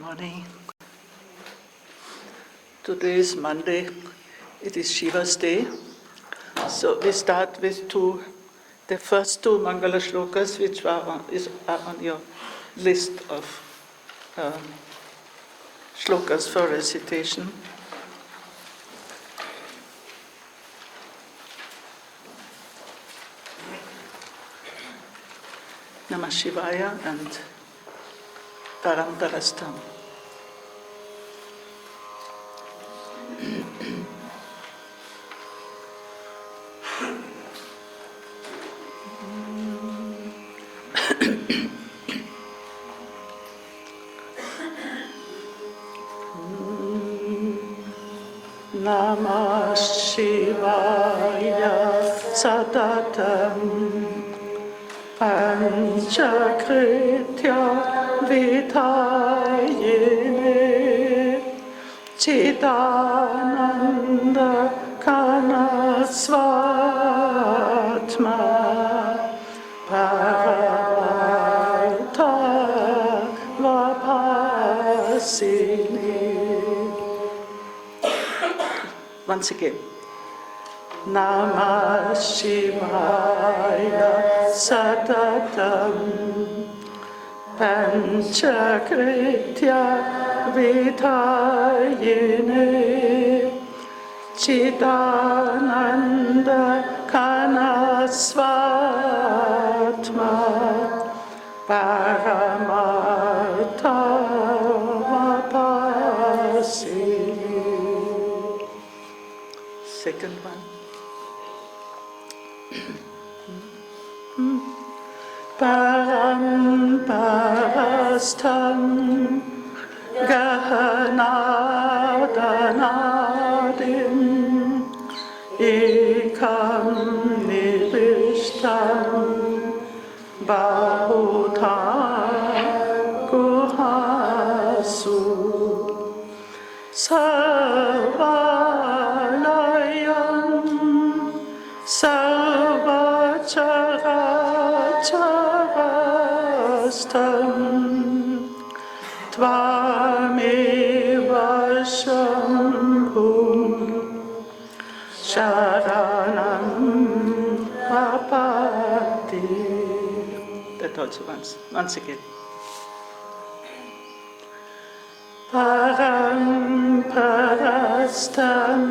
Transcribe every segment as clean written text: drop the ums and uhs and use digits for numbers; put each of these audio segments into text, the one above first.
morning. Today is Monday. It is Shiva's day. So we start with the first two Mangala shlokas, which are on your list of shlokas for recitation. Namah Shivaya and Paramparastam. Namah Shivaya Satatam Panchakritya Vitayine Chidananda Kanasvatma Paravarta Vapasini. Once again. Namah Shivaya Satatam Panchakritya Vitayine Chidananda Kanasvatma Paramartha Vapasini. Second one. Paramparastam Gahanadanadim Ekam Nivishtam Bahuta Guhasu Sarvalayam Sarvacharacharastam Tvameva Shambhum Sharanam Apati. That also once again. Paramparastam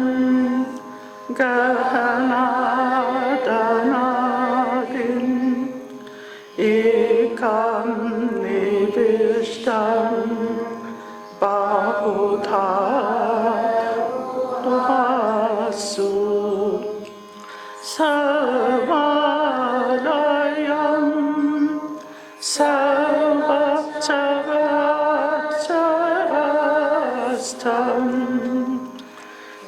Gahanadanadim Ekam Nivishtam Bahudha Duhasu Sarvalayam Sarvacharacharastam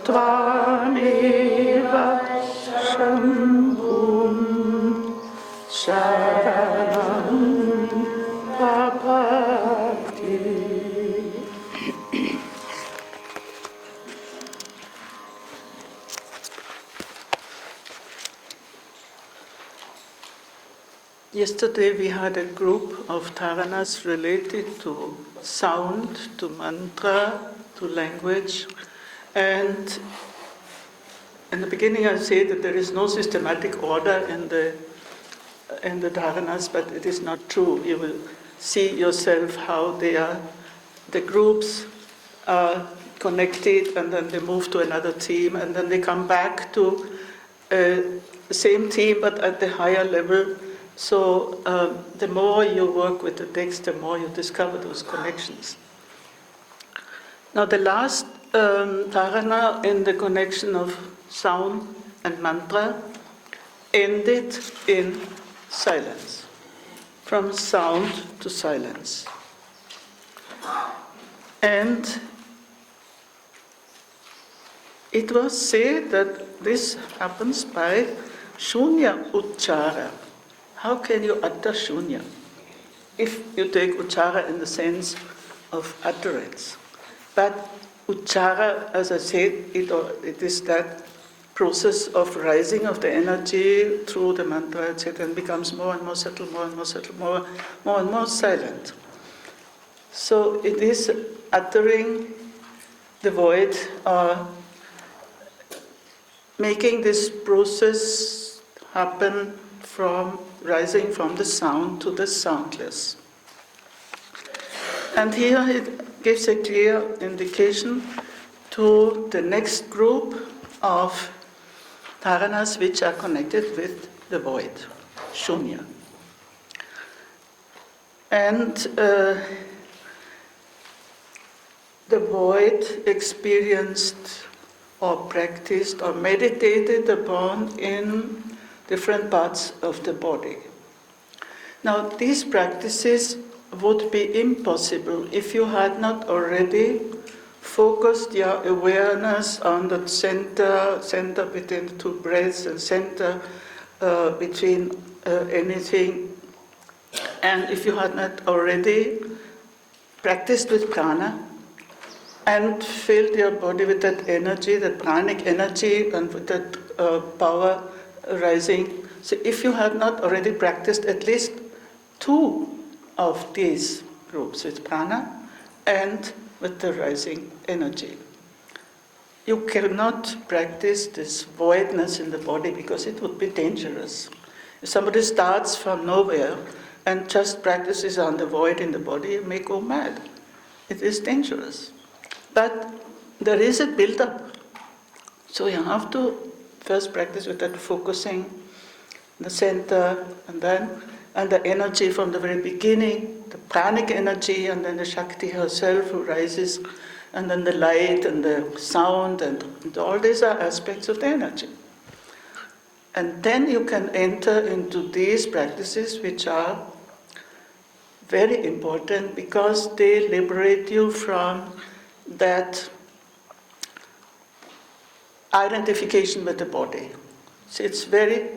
Tvameva Shambhum Sharanam Apati. Yesterday we had a group of dharanas related to sound, to mantra, to language. And in the beginning I said that there is no systematic order in the dharanas, but it is not true. You will see yourself how the groups are connected, and then they move to another theme, and then they come back to the same theme but at the higher level. So the more you work with the text, the more you discover those connections. Now the last dharana in the connection of sound and mantra ended in silence, from sound to silence. And it was said that this happens by shunya uchara. How can you utter shunya? If you take uchara in the sense of utterance. But uchara, as I said, it is that process of rising of the energy through the mantra, etc., and becomes more and more subtle, more and more subtle, more and more silent. So it is uttering the void, making this process happen from rising from the sound to the soundless. And here it gives a clear indication to the next group of dharanas which are connected with the void, shunya. And the void experienced or practiced or meditated upon in different parts of the body. Now, these practices would be impossible if you had not already focused your awareness on the center between the two breaths and center between anything. And if you had not already practiced with prana and filled your body with that energy, that pranic energy, and with that power rising. So if you had not already practiced at least two of these groups, with prana and with the rising energy, you cannot practice this voidness in the body because it would be dangerous. If somebody starts from nowhere and just practices on the void in the body, it may go mad. It is dangerous. But there is a build-up. So you have to first practice with that focusing, the center, and the energy from the very beginning, the pranic energy, and then the Shakti herself who rises, and then the light and the sound, and all these are aspects of the energy. And then you can enter into these practices which are very important because they liberate you from that identification with the body. So it's very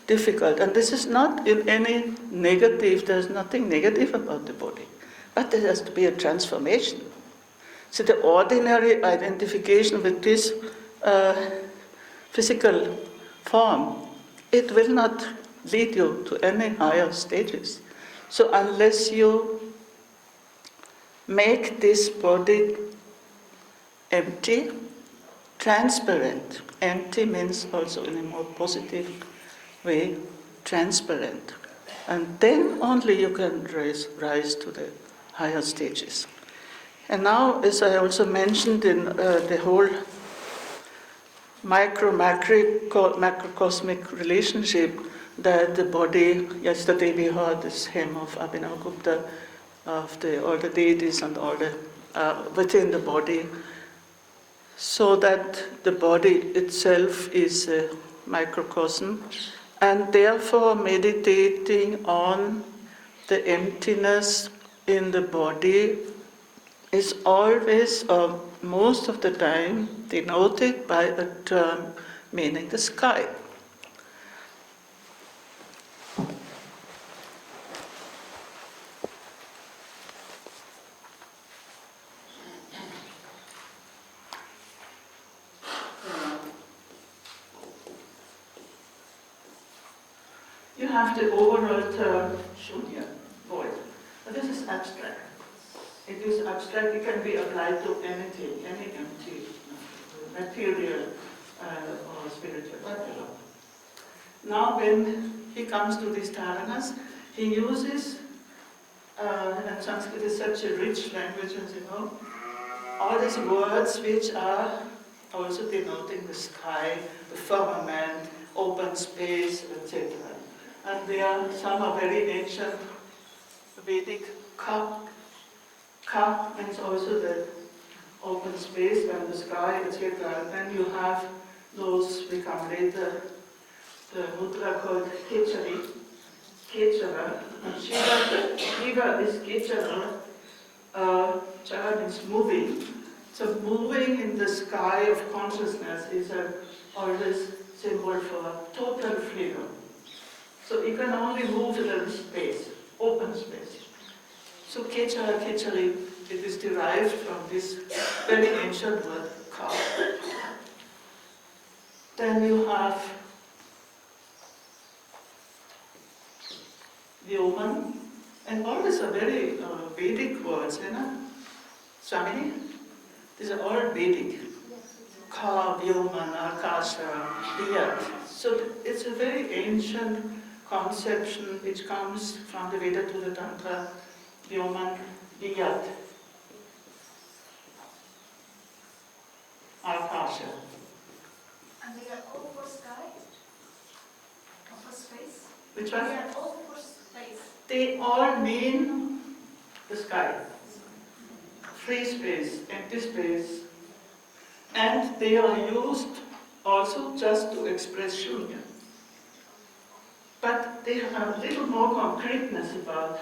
difficult, and this is not in any negative, there's nothing negative about the body, but there has to be a transformation. So the ordinary identification with this physical form, it will not lead you to any higher stages. So unless you make this body empty, transparent. Empty means also in a more positive way, transparent. And then only you can rise to the higher stages. And now, as I also mentioned in the whole macrocosmic relationship, that the body, yesterday we heard this hymn of Abhinavagupta, of all the deities and all the within the body, so that the body itself is a microcosm, and therefore meditating on the emptiness in the body is always, or most of the time, denoted by a term meaning the sky. You have the overall term shunya, void. But this is abstract. It is abstract, it can be applied to anything, any empty, material or spiritual, whatever. Now when he comes to these dharanas, he uses, and Sanskrit is such a rich language, as you know, all these words which are also denoting the sky, the firmament, open space, etc. And some are very ancient Vedic. Ka means also the open space and the sky, etc. And then you have those become later the mudra called Kechara. And Shiva is Kechara. Chara means moving. So moving in the sky of consciousness is always symbol for total freedom. So you can only move in a space, open space. So Kechara, Kechari, it is derived from this very ancient word, ka. Then you have Vyoman, And all these are very Vedic words, Swami? These are all Vedic. Ka, Vijnana, Akasha, Viyat. So it's a very ancient conception which comes from the Veda to the Tantra, Vyoman, Viyat. Akasha. And they are all for sky? Or for space? Which one? They are all for space. They all mean the sky. Free space, empty space. And they are used also just to express shunya. But they have a little more concreteness about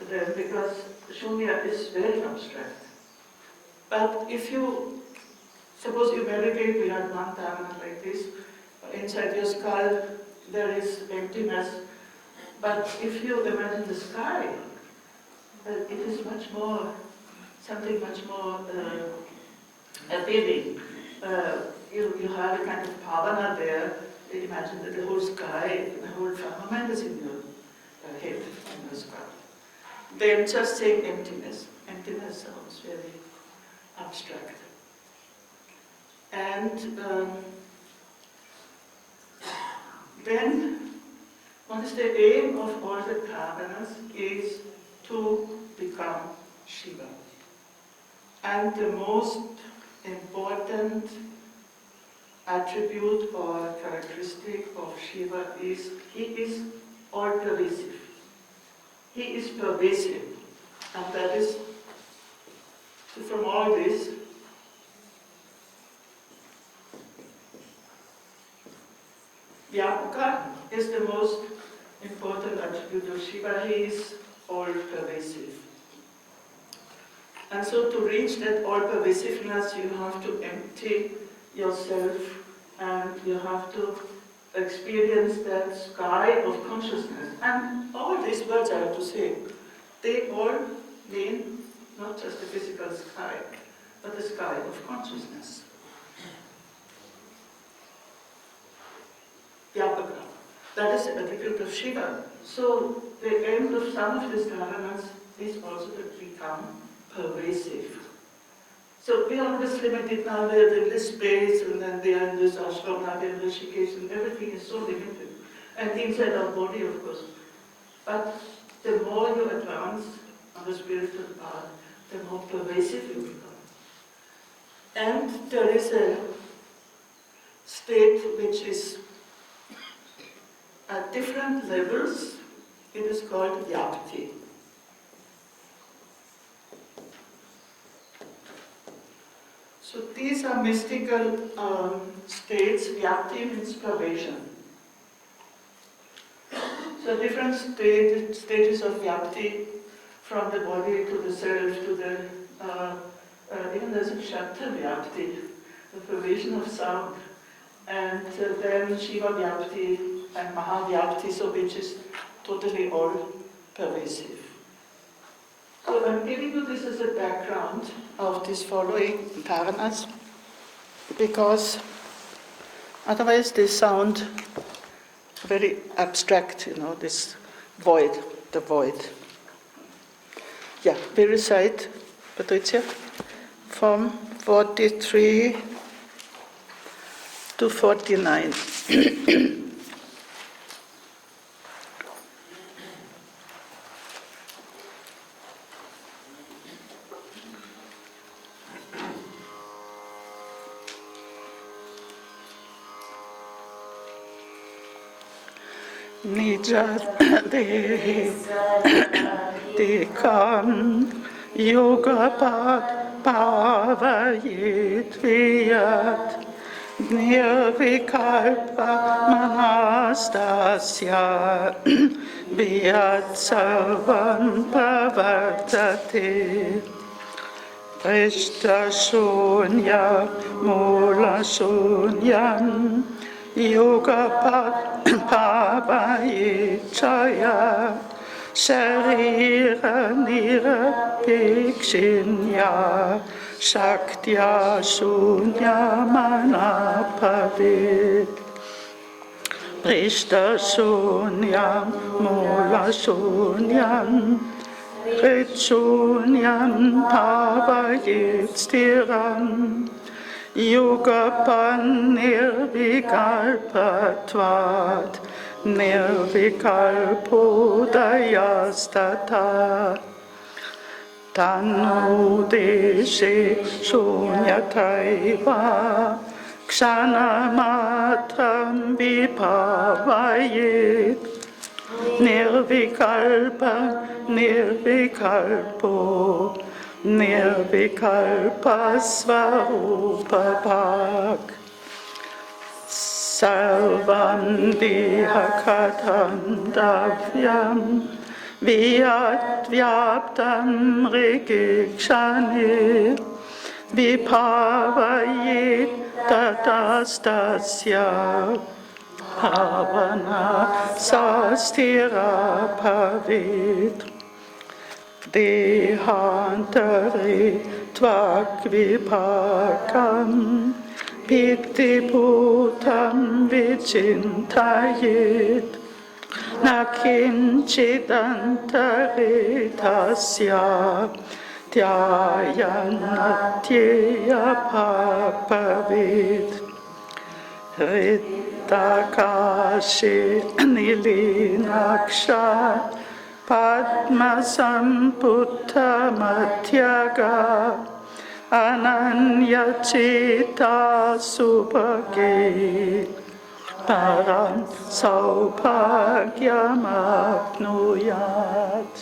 them because shunya is very abstract. But if you, suppose you meditate, we had one time like this, inside your skull there is emptiness. But if you imagine the sky, it is much more, something much more appealing. You have a kind of bhavana there. Imagine that the whole sky, the whole firmament is in your head, in your skull. Then just saying emptiness. Emptiness sounds very abstract. And then what is the aim of all the dharmanas is to become Shiva. And the most important attribute or characteristic of Shiva is he is all-pervasive. He is pervasive. And that is, so from all this, Vyapaka is the most important attribute of Shiva. He is all-pervasive. And so to reach that all-pervasiveness, you have to empty yourself and you have to experience that sky of consciousness. And all these words I have to say, they all mean not just the physical sky, but the sky of consciousness. Vyapaka. That is the attribute of Shiva. So the end of some of these dharmanas is also to become pervasive. So we are always limited now, we are in this space, and then we are in this ashram, now we are in Rishikesh, and everything is so limited. And inside our body, of course. But the more you advance on the spiritual path, the more pervasive you become. And there is a state which is at different levels. It is called Vyapti. So these are mystical states. Vyapti means pervasion. So different stages of Vyapti, from the body to the self to the, even there's a chapter Vyapti, the pervasion of sound, and then Shiva Vyapti and Maha Vyapti, so which is totally all pervasive. So I'm giving you this as a background of these following dharmanas, because otherwise they sound very abstract, this void, the void. Yeah, we recite, Patricia, from 43 to 49. Nijadekam yogapat pavayit viyat nirvikalpa manastasya viyat sarvam pravartate prishta shunya mula shunyam yogapat Pavaichaya Sharira Nirapikshinya Shaktya Shunya Manapavit Rishta Shunyam Mula Shunyam Ritshunyam Bhavayit Stiram Yugapan Nirvikalpatvat Nirvikalpodayastata Tanudeshe Shunyataiva Ksanamatram Vibhavayit Nirvikalpa Nirvikalpo Nirvikalpa Svarupabhak Sarvam Dihakatam Davyam Vyat Vyaptam Rikikshani Vibhavayit Tatastasya Bhavana Sastira Bhavit Dehantari Tvakvipakam Pittiputam Vichintayit Nakinchidantaritasya Dhyayanatyeya Bhavavit Rittakashi Nilinaksha Padma Samputta Madhyaga Ananyachita Subhagi Param Saubhagyam Apnuyat.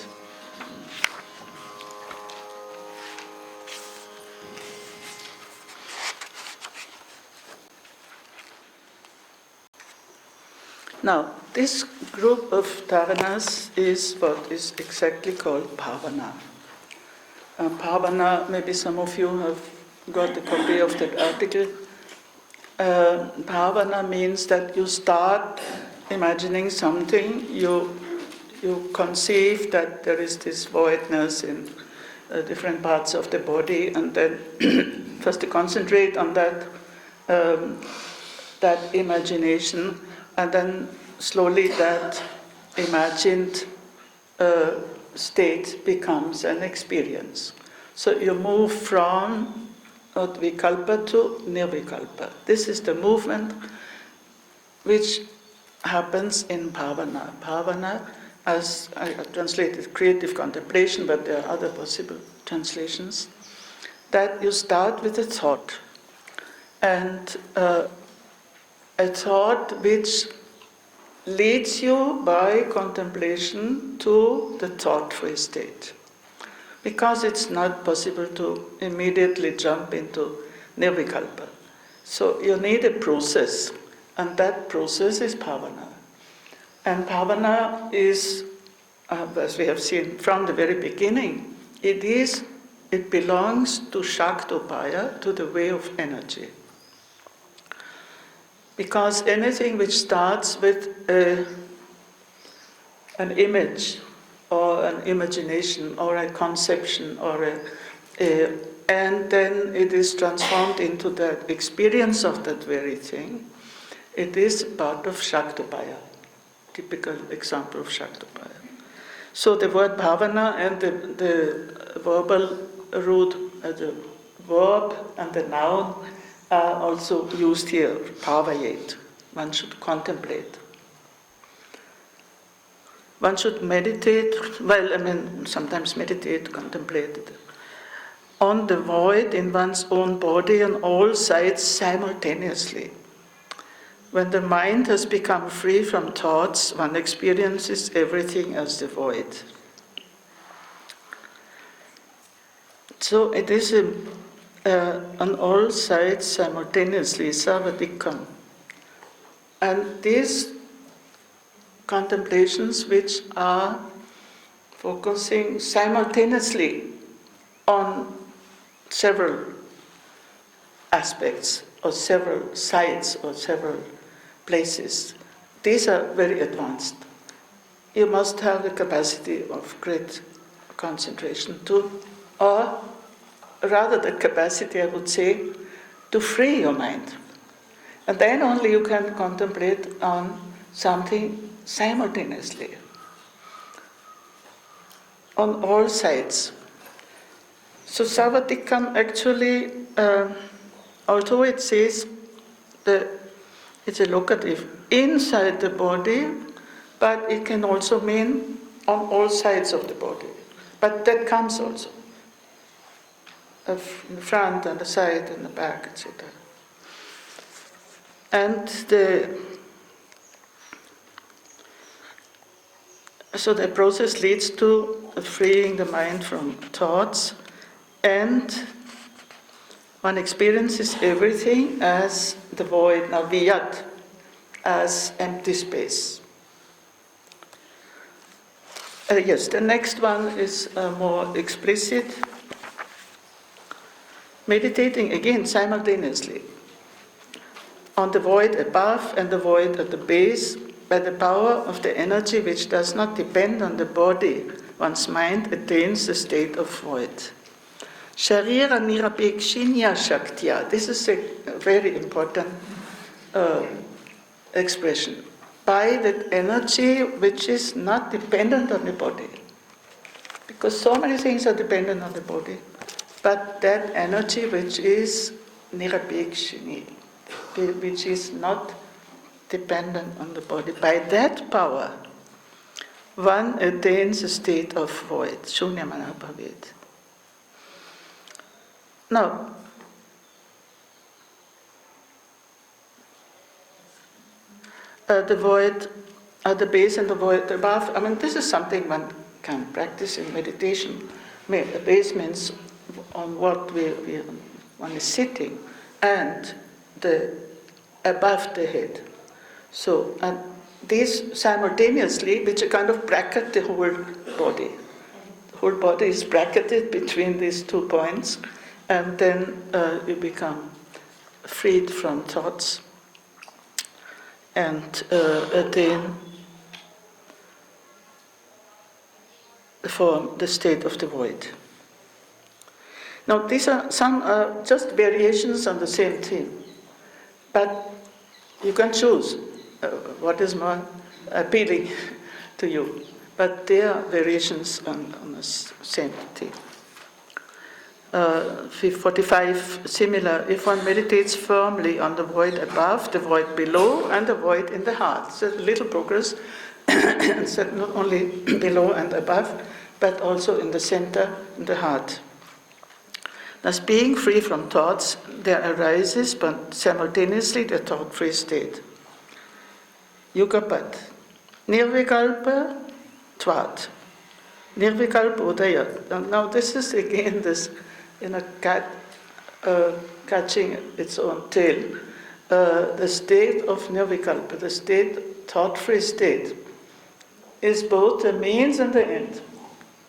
Now, this group of dharanas is what is exactly called bhavana. Bhavana, maybe some of you have got a copy of that article. Bhavana means that you start imagining something, you conceive that there is this voidness in different parts of the body, and then first you concentrate on that imagination, and then slowly that imagined state becomes an experience. So you move from vikalpa to nirvikalpa. This is the movement which happens in bhavana. Bhavana, as I translated, creative contemplation, but there are other possible translations, that you start with a thought. And a thought which leads you by contemplation to the thought-free state. Because it's not possible to immediately jump into nirvikalpa. So you need a process, and that process is bhavana. And bhavana is, as we have seen from the very beginning, it belongs to Shaktopaya, to the way of energy. Because anything which starts with an image or an imagination or a conception and then it is transformed into the experience of that very thing, it is part of Shaktopaya, typical example of Shaktopaya. So the word bhavana and the verbal root, the verb and the noun are also used here, bhavayet. One should contemplate. One should meditate, sometimes meditate, contemplate on the void in one's own body on all sides simultaneously. When the mind has become free from thoughts, one experiences everything as the void. So it is on all sides simultaneously, savadikam. And these contemplations which are focusing simultaneously on several aspects or several sides or several places, these are very advanced. You must have the capacity of great concentration or rather the capacity, I would say, to free your mind. And then only you can contemplate on something simultaneously, on all sides. So Savatikam actually, although it says that it's a locative inside the body, but it can also mean on all sides of the body. But that comes also, in the front and the side and the back, etc. And so the process leads to freeing the mind from thoughts, and one experiences everything as the void, now viyat, as empty space. Yes, the next one is more explicit. Meditating again simultaneously on the void above and the void at the base by the power of the energy which does not depend on the body, one's mind attains the state of void. Sharira nirapekshinya shaktya. This is a very important expression. By that energy which is not dependent on the body. Because so many things are dependent on the body. But that energy which is nirapekshini, which is not dependent on the body, by that power, one attains a state of void, shunyamana bhavet. Now, the void at the base and the void above, I mean, this is something one can practice in meditation. The base means on what one is sitting, and the above the head. So, and these simultaneously, which kind of bracket the whole body. The whole body is bracketed between these 2 points, and then you become freed from thoughts and attain for the state of the void. Now, these are some just variations on the same theme, but you can choose what is more appealing to you. But they are variations on the same theme. 45, similar, if one meditates firmly on the void above, the void below, and the void in the heart. So a little progress, so not only below and above, but also in the center, in the heart. Thus, being free from thoughts, there arises, but simultaneously, the thought-free state. Yugapat. Nirvikalpa tvat. Nirvikalpa udaya. Now, this is again this, cat catching its own tail. The state of nirvikalpa, the state, thought-free state, is both the means and the end,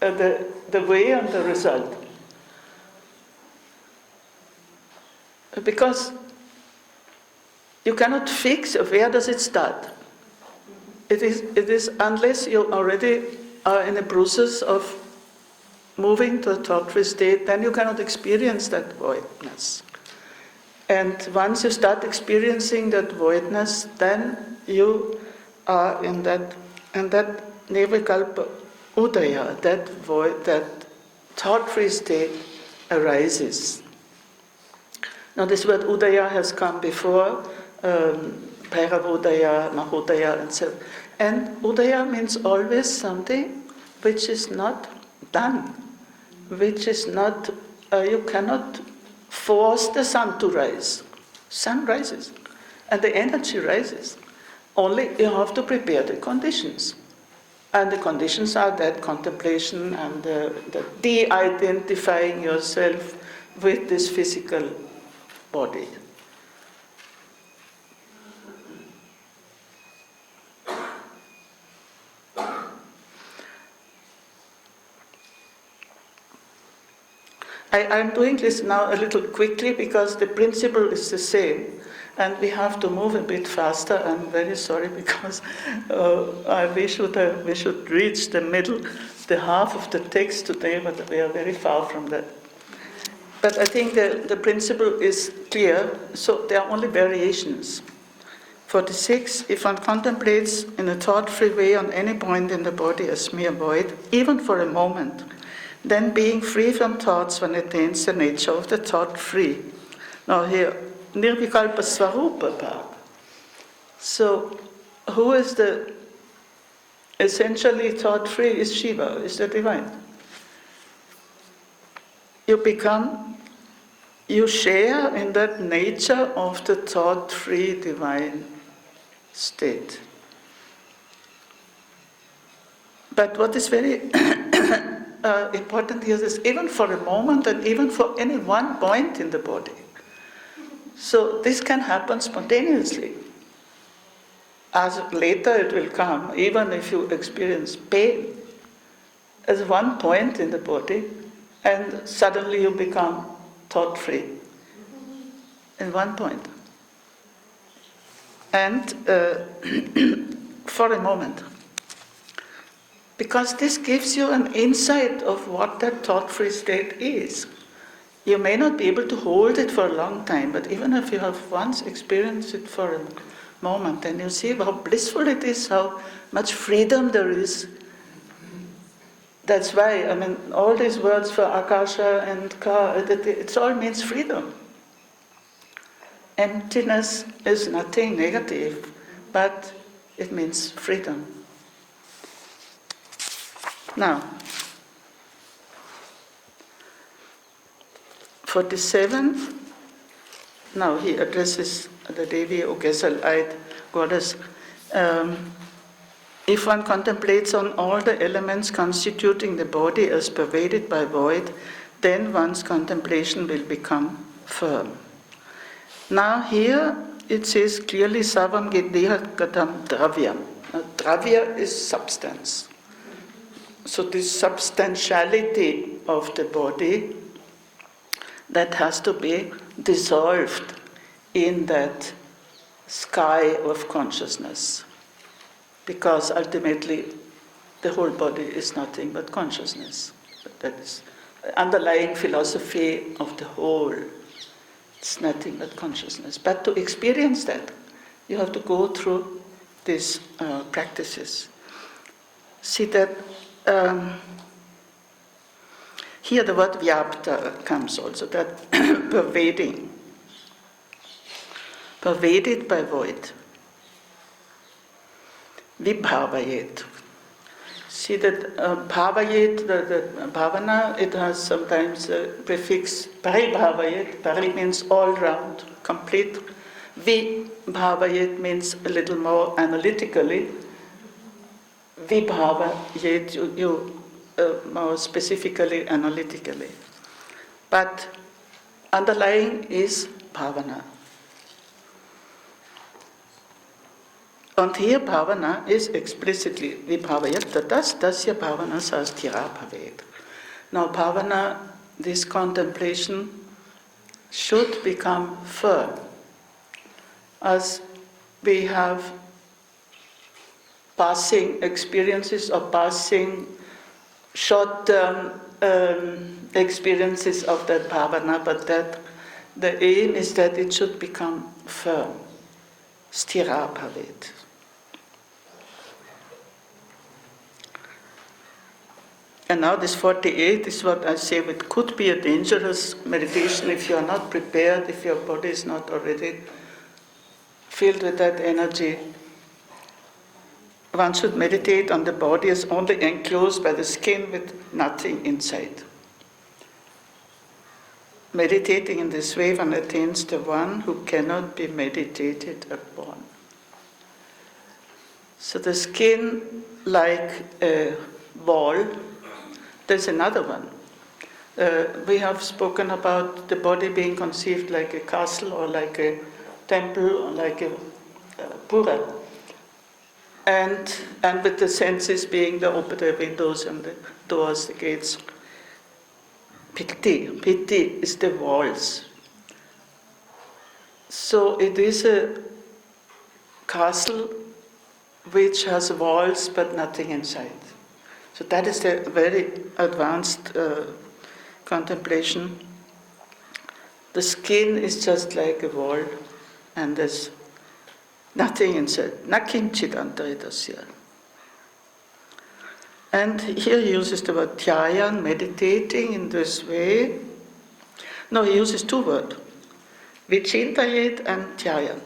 the way and the result. Because you cannot fix where does it start. It is unless you already are in a process of moving to a thought-free state, then you cannot experience that voidness. And once you start experiencing that voidness, then you are in that nirvikalpa udaya, that void, that thought-free state arises. Now, this word udaya has come before, Bhairava udaya, Mahodaya, and so on. And udaya means always something which is not done, which is not, you cannot force the sun to rise. Sun rises, and the energy rises. Only you have to prepare the conditions. And the conditions are that contemplation and the de-identifying yourself with this physical body. I'm doing this now a little quickly because the principle is the same and we have to move a bit faster. I'm very sorry because we should reach the middle, the half of the text today, but we are very far from that. But I think the principle is clear, so there are only variations. 46. If one contemplates in a thought-free way on any point in the body as mere void, even for a moment, then being free from thoughts, one attains the nature of the thought-free. Now here, Nirvikalpa Swarupa part. So, who is the essentially thought-free is Shiva, is the divine. You share in that nature of the thought-free divine state. But what is very important here is even for a moment and even for any one point in the body. So this can happen spontaneously. As later it will come, even if you experience pain, as one point in the body, and suddenly you become thought-free in one point. And for a moment. Because this gives you an insight of what that thought-free state is. You may not be able to hold it for a long time, but even if you have once experienced it for a moment, and you see how blissful it is, how much freedom there is. That's why, all these words for Akasha and Ka, it all means freedom. Emptiness is nothing negative, but it means freedom. Now, 47, now he addresses the Devi or Gesell-eyed goddess. If one contemplates on all the elements constituting the body as pervaded by void, then one's contemplation will become firm. Now here it says clearly Savam Gedeha Katam Dravyam. Now, Dravya is substance. So this substantiality of the body, that has to be dissolved in that sky of consciousness. Because ultimately the whole body is nothing but consciousness. That is the underlying philosophy of the whole. It's nothing but consciousness. But to experience that, you have to go through these practices. See that here the word vyapta comes also, that pervading, pervaded by void. Vibhavayet. See that bhavayet, the bhavana, it has sometimes a prefix paribhavayet. Pari means all round, complete. Vibhavayet means a little more analytically. Vibhavayet, you more specifically analytically. But underlying is bhavana. And here bhavana is explicitly vibhavayat tatas tasya bhavana sastira bhavet. Now bhavana, this contemplation, should become firm. As we have passing experiences or passing short-term experiences of that bhavana, but that the aim is that it should become firm. Stira bhavet. And now this 48 is what I say, it could be a dangerous meditation if you are not prepared, if your body is not already filled with that energy. One should meditate on the body as only enclosed by the skin with nothing inside. Meditating in this way, one attains the one who cannot be meditated upon. So the skin like a wall. There's another one. We have spoken about the body being conceived like a castle or like a temple or like a pura. And with the senses being the windows and the doors, the gates. Piti is the walls. So it is a castle which has walls but nothing inside. So that is the very advanced contemplation. The skin is just like a wall, and there's Nothing inside. Na kinchit antaritasya. And here he uses the word dhyayan, meditating in this way. No, he uses two words. Vichintayet and dhyayan.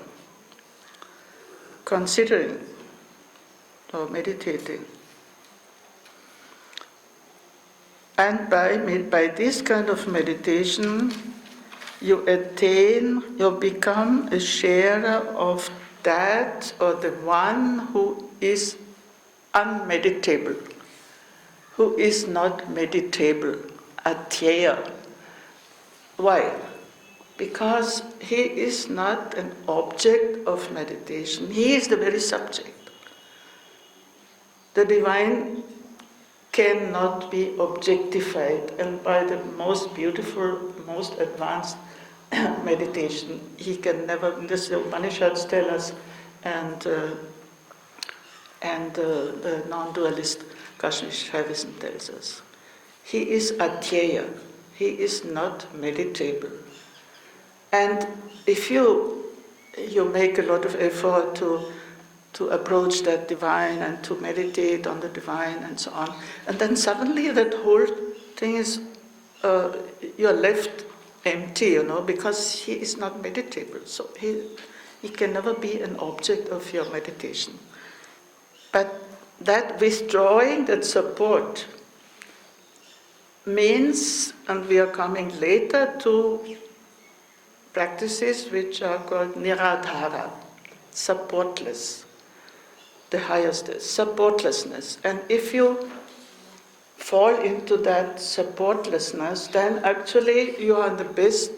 Considering or meditating. And by this kind of meditation, you become a sharer of that or the one who is unmeditable, who is not meditable, adhyeya. Why? Because he is not an object of meditation, he is the very subject. The divine cannot be objectified, and by the most beautiful, most advanced meditation, he can never. This the Upanishads tell us, and the non-dualist Kashmir Śaivism tells us, he is adhyeya. He is not meditable. And if you make a lot of effort to approach that divine and to meditate on the divine and so on, and then suddenly that whole thing is, you're left empty, because he is not meditable. So he can never be an object of your meditation. But that withdrawing, that support, means, and we are coming later to practices which are called niradhara, supportless, the highest supportlessness. And if you fall into that supportlessness, then actually you are in the best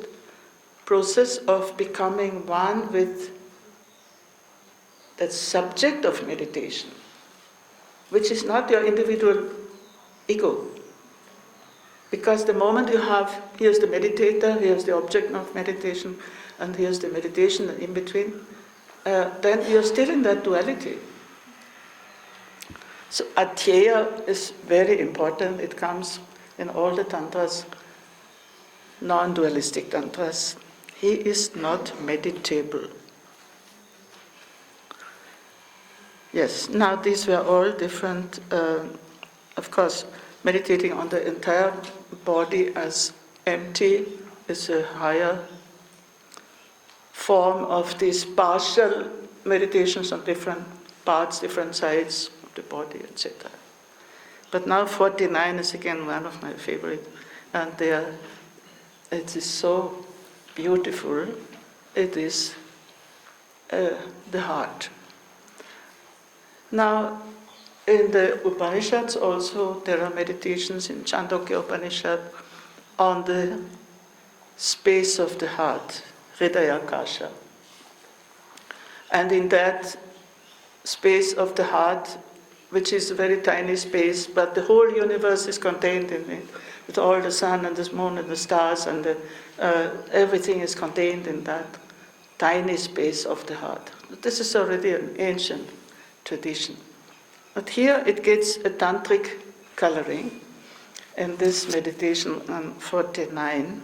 process of becoming one with the subject of meditation, which is not your individual ego. Because the moment you have, here's the meditator, here's the object of meditation, and here's the meditation in between, then you're still in that duality. So adhyeya is very important. It comes in all the tantras, non-dualistic tantras. He is not meditable. Yes, now these were all different, of course, meditating on the entire body as empty is a higher form of these partial meditations on different parts, different sides of the body, etc. But now 49 is again one of my favorite, and it is so beautiful. It is the heart. Now, in the Upanishads also, there are meditations in Chandogya Upanishad on the space of the heart, Hridayakasha. And in that space of the heart, which is a very tiny space, but the whole universe is contained in it, with all the sun and the moon and the stars, and everything is contained in that tiny space of the heart. This is already an ancient tradition. But here it gets a tantric coloring in this meditation on 49.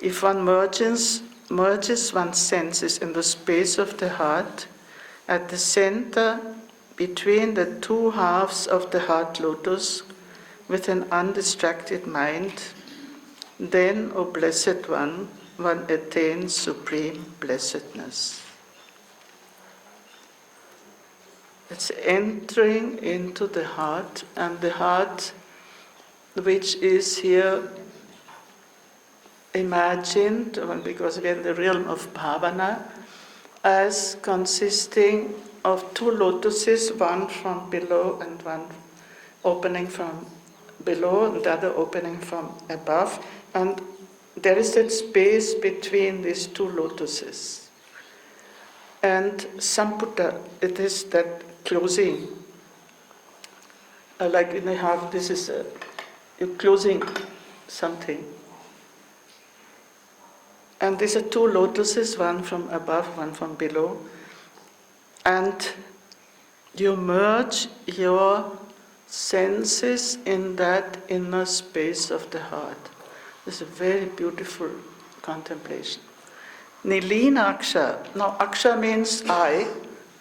If one merges one's senses in the space of the heart, at the center between the two halves of the heart lotus, with an undistracted mind, then, O Blessed One attains supreme blessedness. It's entering into the heart, and the heart, which is here imagined, because we are in the realm of bhavana, as consisting of two lotuses, one from below and one opening from below and the other opening from above. And there is that space between these two lotuses. And Samputa, it is that closing. Like you have, this is you're closing something. And these are two lotuses, one from above, one from below. And you merge your senses in that inner space of the heart. It's a very beautiful contemplation. Nilina Aksha. Now, Aksha means I,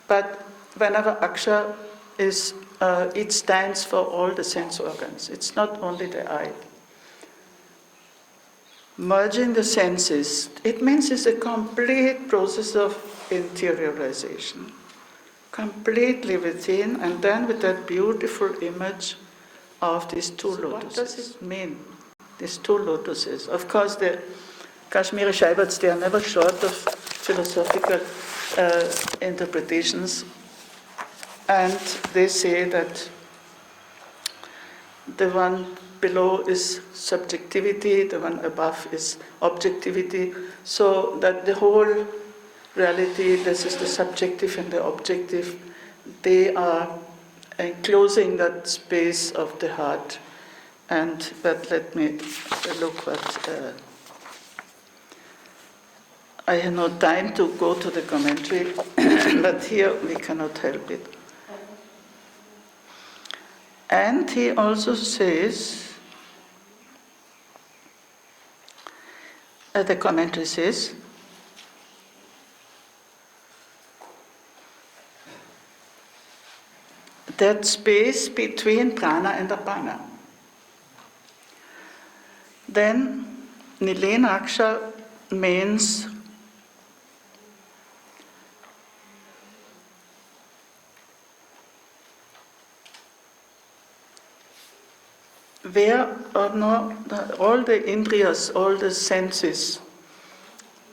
but whenever Aksha is, it stands for all the sense organs. It's not only the I. Merging the senses, it means it's a complete process of interiorization. Completely within, and then with that beautiful image of these two lotuses. What does it mean, these two lotuses? Of course, the Kashmir Śaivism, they are never short of philosophical interpretations, and they say that the one below is subjectivity, the one above is objectivity, so that the whole reality, this is the subjective and the objective, they are enclosing that space of the heart. But let me look what... I have no time to go to the commentary, but here we cannot help it. And he also says, the commentary says, that space between prana and apana. Then Nilena Aksha means where or no, all the indriyas, all the senses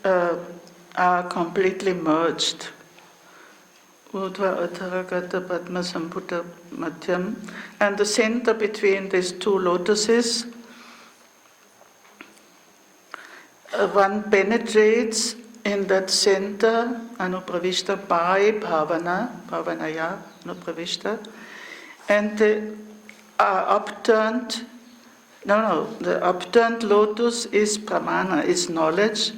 are completely merged. Urdhva, Adharagata, Padma, Sambhuta, Madhyam. And the center between these two lotuses, one penetrates in that center, anupravishta, by bhavana, bhavanaya, anupravishta, and the the upturned lotus is pramana, is knowledge,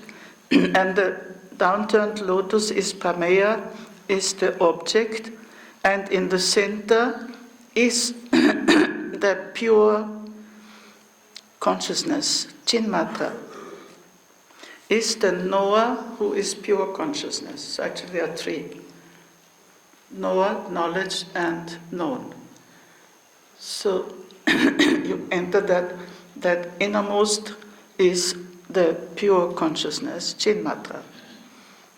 and the downturned lotus is prameya, is the object, and in the center is the pure consciousness, chinmatra, is the knower who is pure consciousness. So actually there are three: knower, knowledge, and known. So you enter that innermost is the pure consciousness, chinmatra.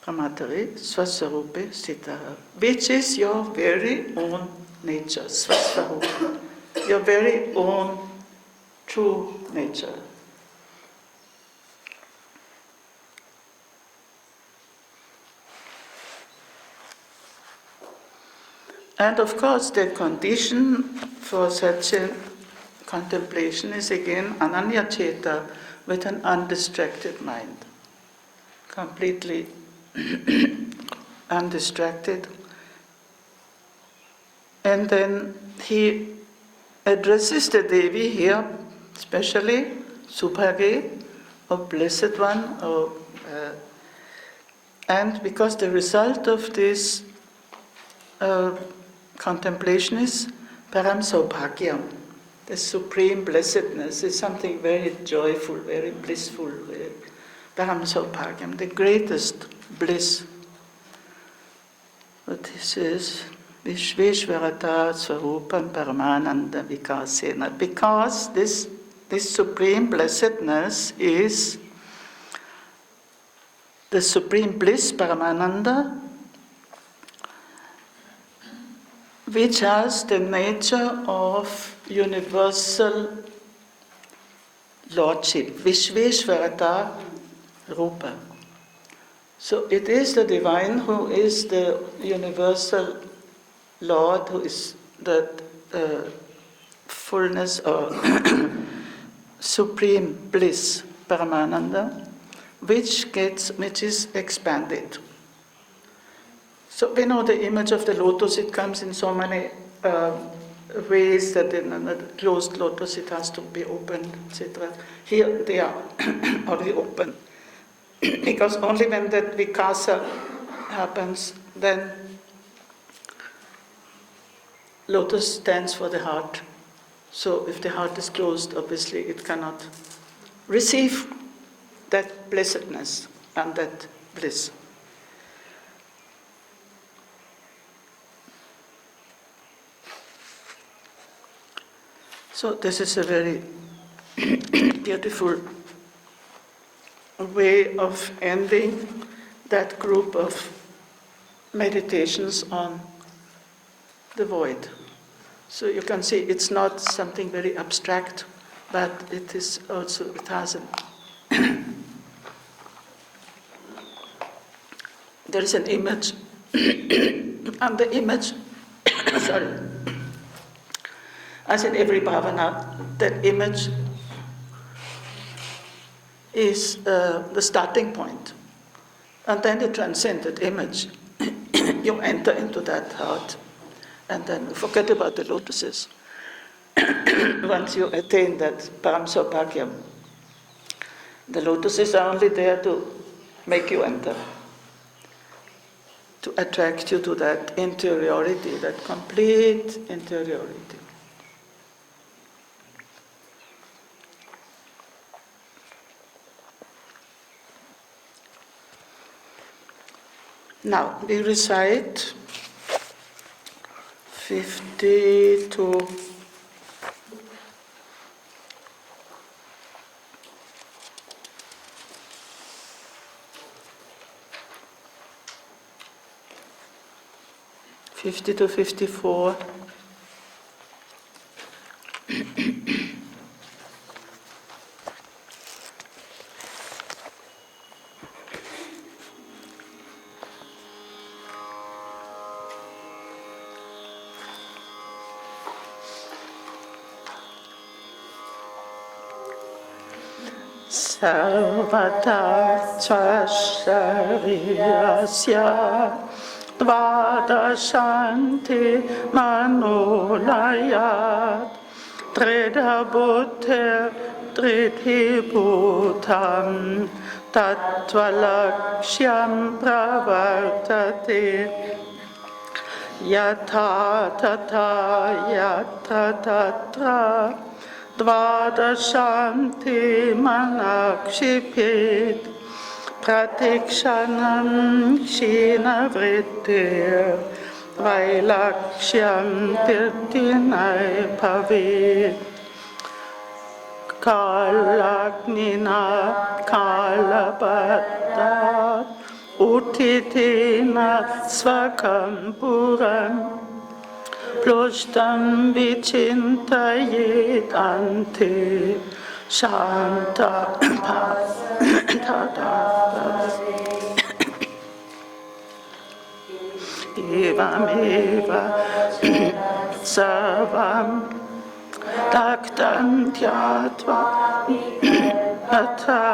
Pramatari, Swasvarupe, Sitaha, which is your very own nature, Swasvarupa, your very own true nature. And of course, the condition for such a contemplation is again ananyacheta, with an undistracted mind, completely undistracted. And then he addresses the Devi here, especially Subhage, or Blessed One, and because the result of this contemplation is Param Saubhagyam, the supreme blessedness, is something very joyful, very blissful. Param Saubhagyam, the greatest bliss. But this is Vishveshvarata Swarupam Paramananda Vikasena, because this supreme blessedness is the supreme bliss, Paramananda, which has the nature of universal lordship, Vishveshvarata Rupa. So it is the divine who is the universal Lord, who is the fullness or supreme bliss, Paramananda, which is expanded. So we know the image of the lotus, it comes in so many ways that in a closed lotus it has to be opened, etc. Here they are already open. Because only when that vikasa happens, then lotus stands for the heart. So if the heart is closed, obviously it cannot receive that blessedness and that bliss. So this is a very beautiful way of ending that group of meditations on the void. So you can see it's not something very abstract, but it is also, it has there is an image, and the image, sorry, as in every bhavana, that image is the starting point. And then you transcend that image. You enter into that heart. And then forget about the lotuses. Once you attain that param saubhagyam, the lotuses are only there to make you enter, to attract you to that interiority, that complete interiority. Now, we recite 50 to 54. Sarvata Swasarirasya Dvadashanti Manolayat Tridabhutir Tridhibhutam Tattvalakshyam Pravartate Yatha Tata Yatra Tatra Dvadashanti Manakshipit Pratikshanam Kshina Vrittir Vailakshyam Tirtinai Pavit Kalagnina Kalabhatta Utitina Svakam Puram Ploshtam Vichintayet Ante Shanta Evameva Sarvam Taktam Tyatva Ata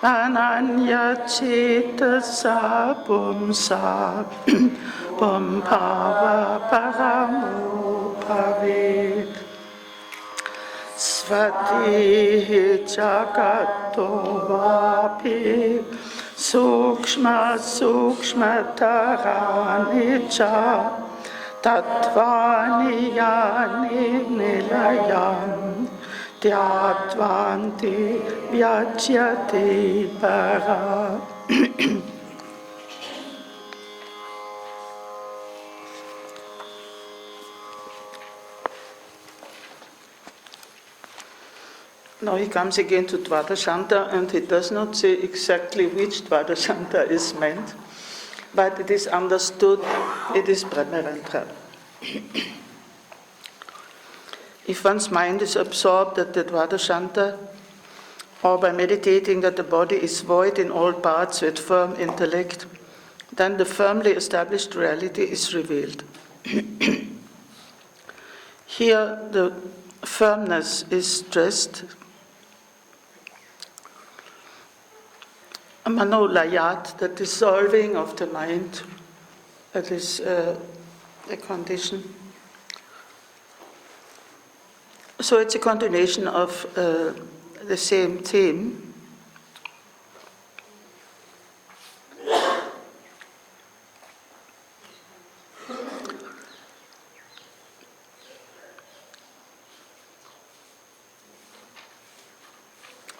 Ananyachita Sapumsa Pumpava Paramupavid Svati Jagato Vapi Sukshma Sukshma Tarani Cha Tatvani Yani Nilayam Tyatvanti Vyachyati Para. Now he comes again to Dvadashanta, and he does not say exactly which Dvadashanta is meant, but it is understood it is Brahmarantra. If one's mind is absorbed at the Dvadashanta, or by meditating that the body is void in all parts with firm intellect, then the firmly established reality is revealed. Here the firmness is stressed. Manolayat, the dissolving of the mind, that is a condition. So it's a continuation of the same theme.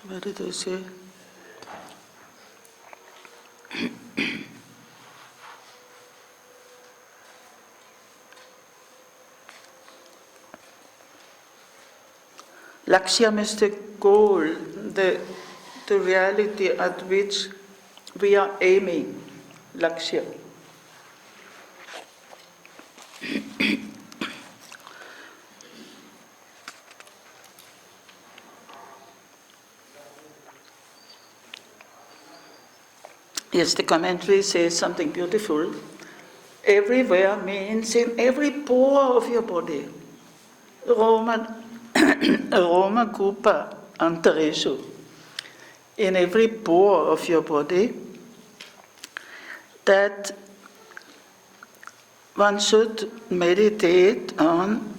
What did I say? Lakshman is the goal, the reality at which we are aiming. Lakshya. Yes, the commentary says something beautiful. Everywhere means in every pore of your body. Roma Kupa Antareshu. In every pore of your body, that one should meditate on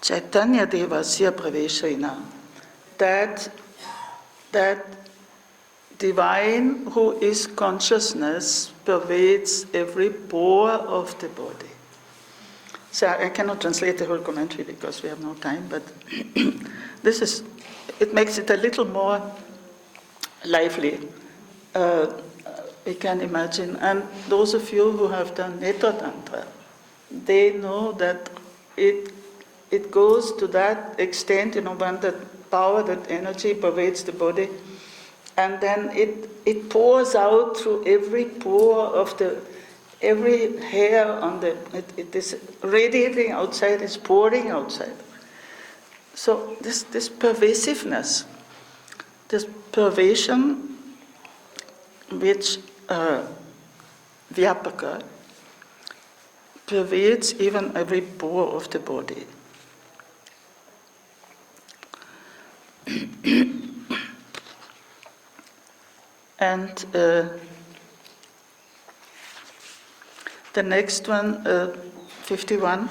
Chaitanya Devasya Praveshena, that divine who is consciousness pervades every pore of the body. So I cannot translate the whole commentary because we have no time, but it makes it a little more lively. We can imagine, and those of you who have done Netra Tantra, they know that it goes to that extent, when that power, that energy pervades the body, and then it pours out through every pore of every hair on it is radiating outside, is pouring outside. So this pervasiveness, this pervasion, which Vyapaka pervades even every pore of the body. And the next one, 51,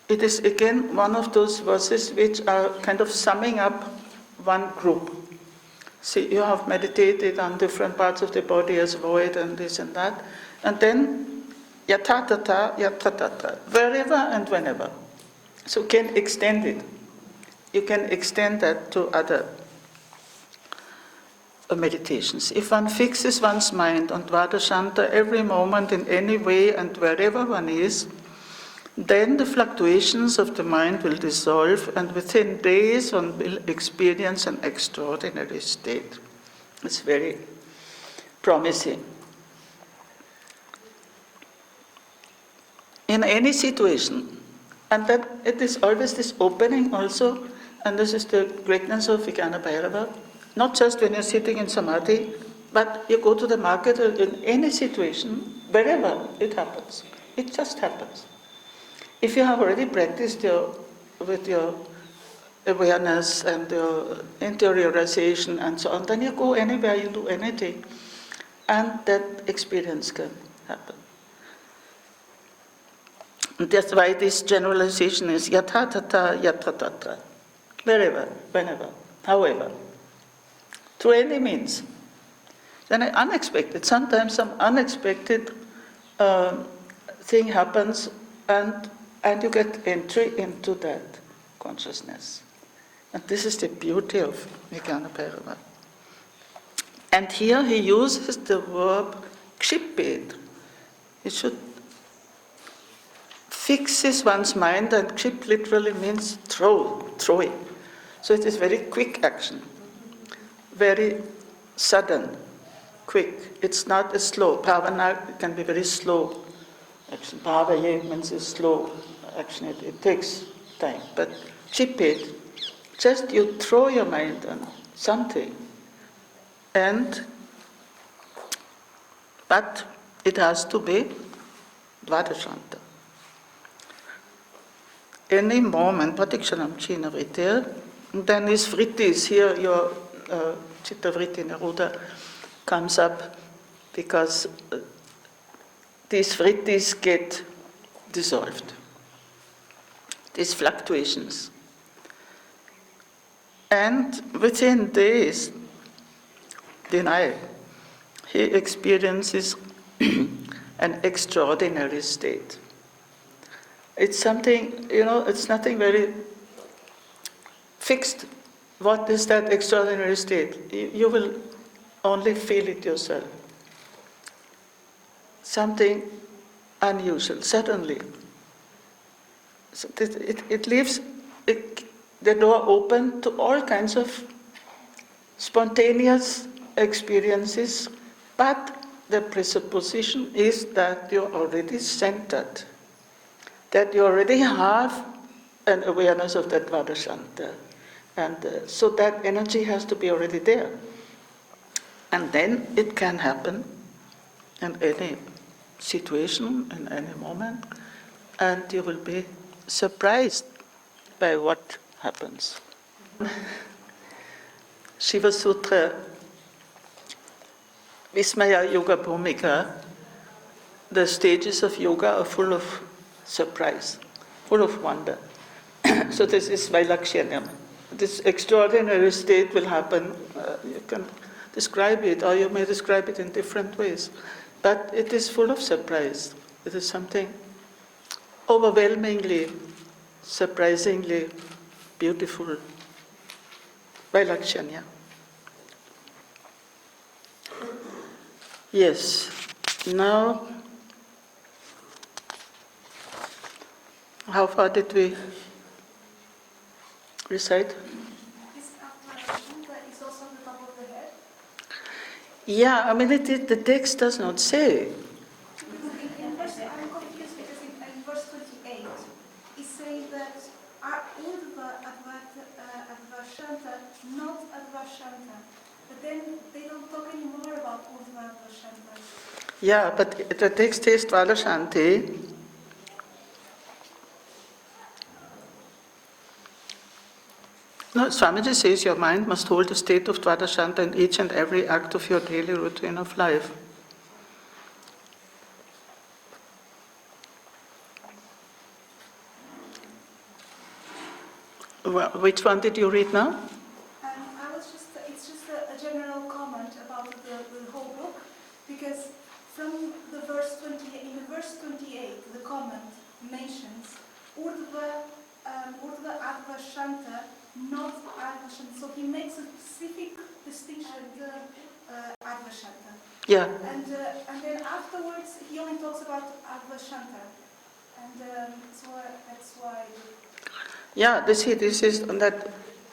it is again one of those verses which are kind of summing up one group. See, you have meditated on different parts of the body as void and this and that, and then yatatata, yatatata, wherever and whenever. So you can extend it. You can extend that to other meditations. If one fixes one's mind on Dvadashanta every moment in any way and wherever one is, then the fluctuations of the mind will dissolve, and within days one will experience an extraordinary state. It's very promising. In any situation, and that it is always this opening also, and this is the greatness of Vijñāna Bhairava. Not just when you're sitting in samadhi, but you go to the market or in any situation, wherever it happens. It just happens. If you have already practiced with your awareness and your interiorization and so on, then you go anywhere, you do anything, and that experience can happen. And that's why this generalization is yatatata, yatatata, wherever, whenever, however. Through any means. Then unexpected, sometimes some unexpected thing happens, and you get entry into that consciousness. And this is the beauty of Vijñāna Bhairava. And here he uses the verb kshipet. It should fixes one's mind, and kship literally means throwing. So it is very quick action. Very sudden, quick. It's not a slow. Bhavana can be very slow action. Bhavaye means a slow action. It takes time. But kshipet, just you throw your mind on something, but it has to be Dvadashanta. Any moment, Pratikshanam China Vritir, then his vrittis, here your Chitta Vritti Neruda comes up because these vrittis get dissolved, these fluctuations. And within days, denial, he experiences an extraordinary state. It's something, it's nothing very fixed. What is that extraordinary state? You will only feel it yourself. Something unusual, suddenly. So it leaves the door open to all kinds of spontaneous experiences, but the presupposition is that you're already centered, that you already have an awareness of that Vadashanta. And so that energy has to be already there. And then it can happen in any situation, in any moment, and you will be surprised by what happens. Shiva Sutra, Vismaya Yoga Bhumika, the stages of yoga are full of surprise, full of wonder. So this is Vailakshanyam. This extraordinary state will happen. You can describe it, or you may describe it in different ways. But it is full of surprise. It is something overwhelmingly, surprisingly beautiful. Vailakshanya. Yes. Now, how far did we recite? Is Atma is also on the top of the head? Yeah, I mean, the text does not say. I'm confused because in verse 28, it says that Urdhva Advashanta, not Advashanta. But then they don't talk anymore about Urdhva Advashanta. Yeah, but the text says Dvalashanti. No, Swamiji says your mind must hold a state of Dvadashanta in each and every act of your daily routine of life. Well, which one did you read now? It's just a general comment about the whole book, because from the verse 28, in the verse 28, the comment mentions Urdhva Advashanta, not Advashanta. So he makes a specific distinction with Advashanta. Yeah. And then afterwards he only talks about Advashanta. And so that's why. Yeah, this is on that,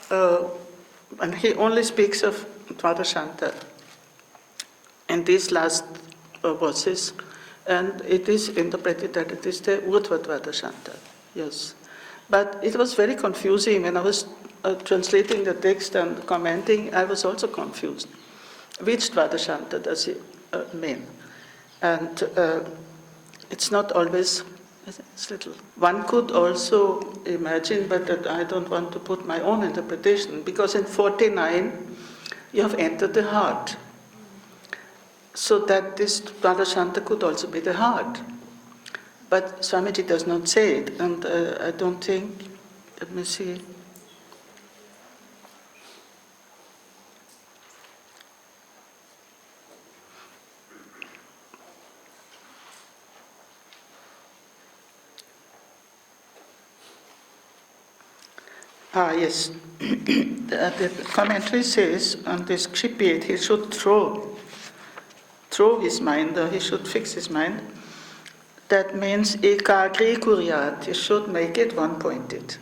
and he only speaks of Dvadashanta in these last verses, and it is interpreted that it is the Urdhva Dvadashanta, yes. But it was very confusing when I was translating the text and commenting. I was also confused. Which Dvadashanta does he mean? And it's not always. It's little. One could also imagine, but I don't want to put my own interpretation, because in 49 you have entered the heart. So that this Dvadashanta could also be the heart. But Swamiji does not say it, and I don't think, let me see. Yes. The commentary says on this Kshipit, he should throw his mind, or he should fix his mind. That means ekagri kuryat, he should make it one-pointed.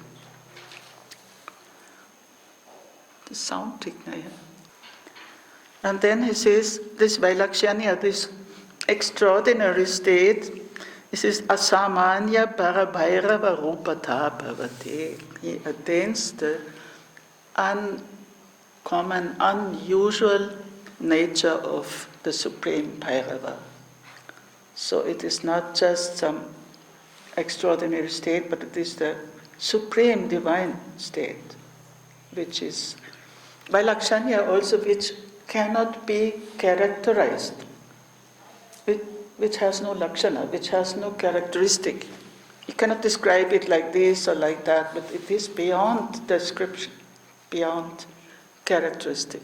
The sound tikna here. And then he says, this Vailakshanya, this extraordinary state, he says, asamanya parabhairava rupata bhavate. He attains the uncommon, unusual nature of the Supreme Bhairava. So it is not just some extraordinary state, but it is the supreme divine state, which is Vailakshanya also, which cannot be characterized, which has no lakshana, which has no characteristic. You cannot describe it like this or like that, but it is beyond description, beyond characteristic.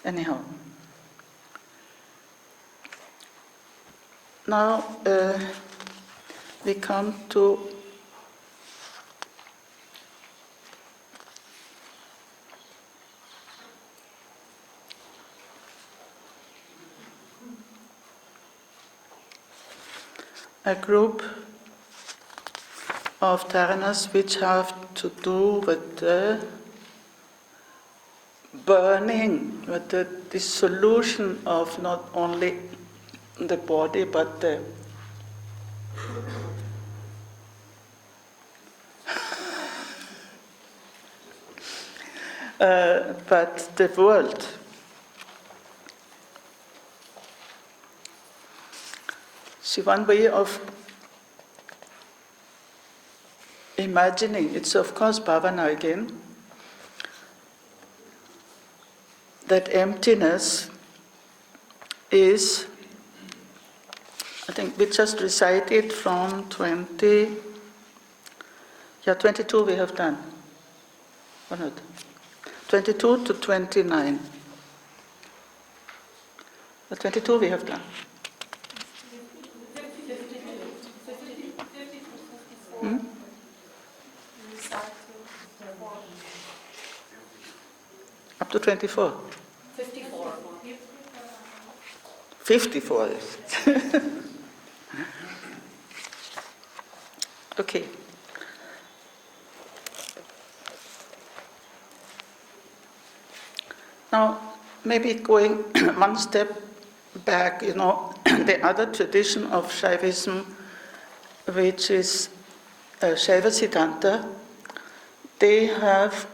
Anyhow, now we come to a group of dharanas which have to do with the burning, with the dissolution of not only the body but the but the world. See, one way of imagining, it's of course bhavana again, that emptiness is, I think we just recited from 22 we have done, or not? 22 to 29. 22 we have done. Up to 24. 54. 54 is. Okay. Now, maybe going one step back, the other tradition of Shaivism, which is Shaiva Siddhanta, they have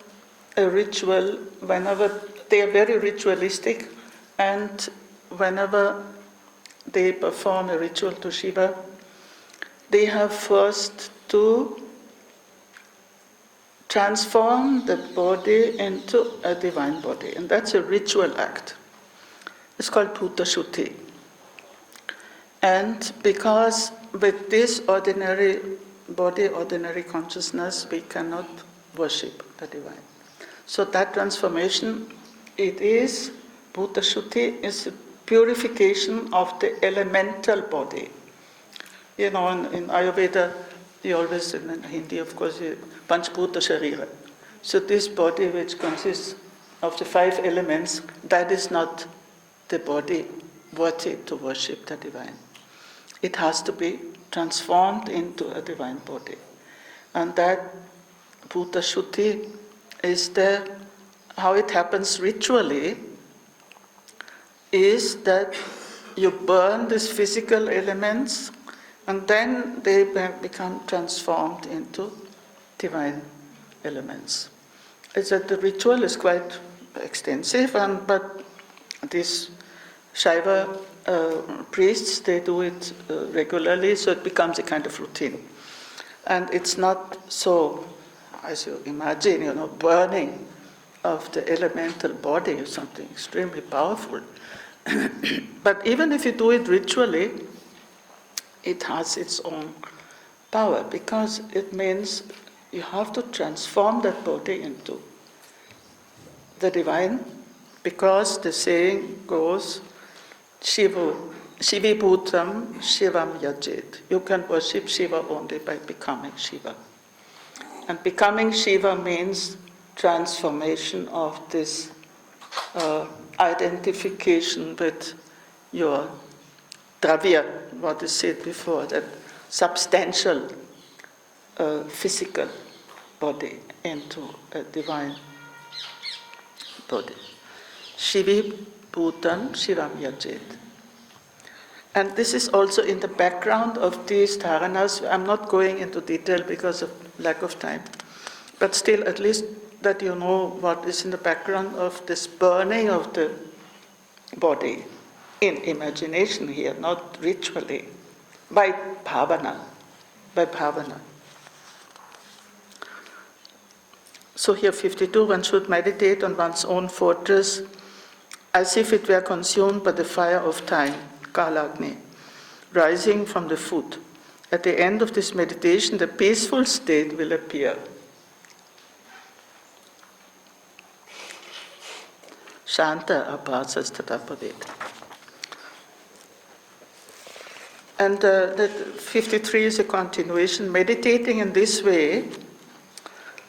a ritual whenever, they are very ritualistic, and whenever they perform a ritual to Shiva, they have first to transform the body into a divine body, and that's a ritual act. It's called Bhuta Shuddhi. And because with this ordinary body, ordinary consciousness, we cannot worship the divine. So that transformation, it is, Bhuta Shuddhi is a purification of the elemental body. In Ayurveda, you always, in Hindi of course, Panchbhuta Sharira. So this body which consists of the 5 elements, that is not the body worthy to worship the divine. It has to be transformed into a divine body. And that Bhuta Shuddhi is how it happens ritually, is that you burn these physical elements and then they become transformed into divine elements. It's that the ritual is quite extensive, but these Shaiva priests, they do it regularly, so it becomes a kind of routine. And it's not so, as you imagine, burning of the elemental body is something extremely powerful. But even if you do it ritually, it has its own power, because it means you have to transform that body into the divine, because the saying goes, Shivi Bhutam Shivam Yajit. You can worship Shiva only by becoming Shiva. And becoming Shiva means transformation of this identification with your dravya, what is said before, that substantial physical body into a divine body. Shivi Bhutam Shivam Yajit. And this is also in the background of these dharanas. I'm not going into detail because of lack of time, but still at least that you know what is in the background of this burning of the body in imagination here, not ritually, by bhavana. So here 52, one should meditate on one's own fortress as if it were consumed by the fire of time, Kalagni, rising from the foot. At the end of this meditation, the peaceful state will appear. Shanta abhasas tata bhavet. And that 53 is a continuation, meditating in this way.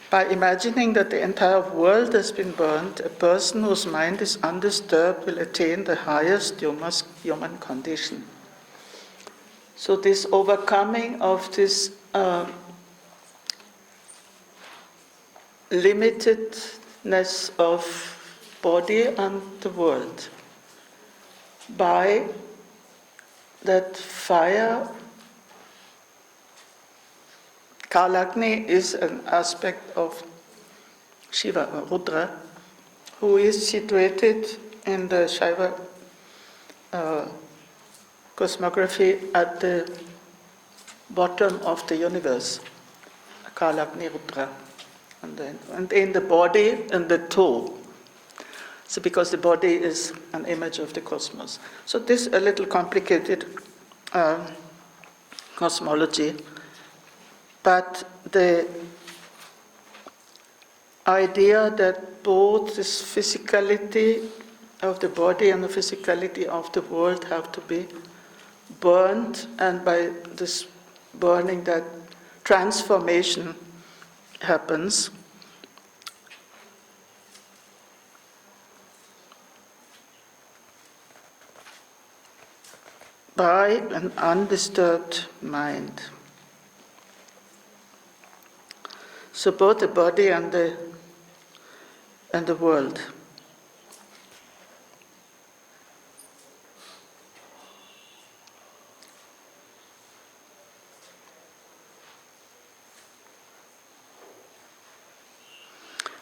By imagining that the entire world has been burnt, a person whose mind is undisturbed will attain the highest human condition. So this overcoming of this limitedness of body and the world by that fire. Kalagni is an aspect of Shiva or Rudra, who is situated in the Shaiva cosmography at the bottom of the universe, Kalagni Rudra, and in the body and the toe. So because the body is an image of the cosmos. So this is a little complicated cosmology, but the idea that both this physicality of the body and the physicality of the world have to be burned, and by this burning that transformation happens. By an undisturbed mind. So both the body and the world.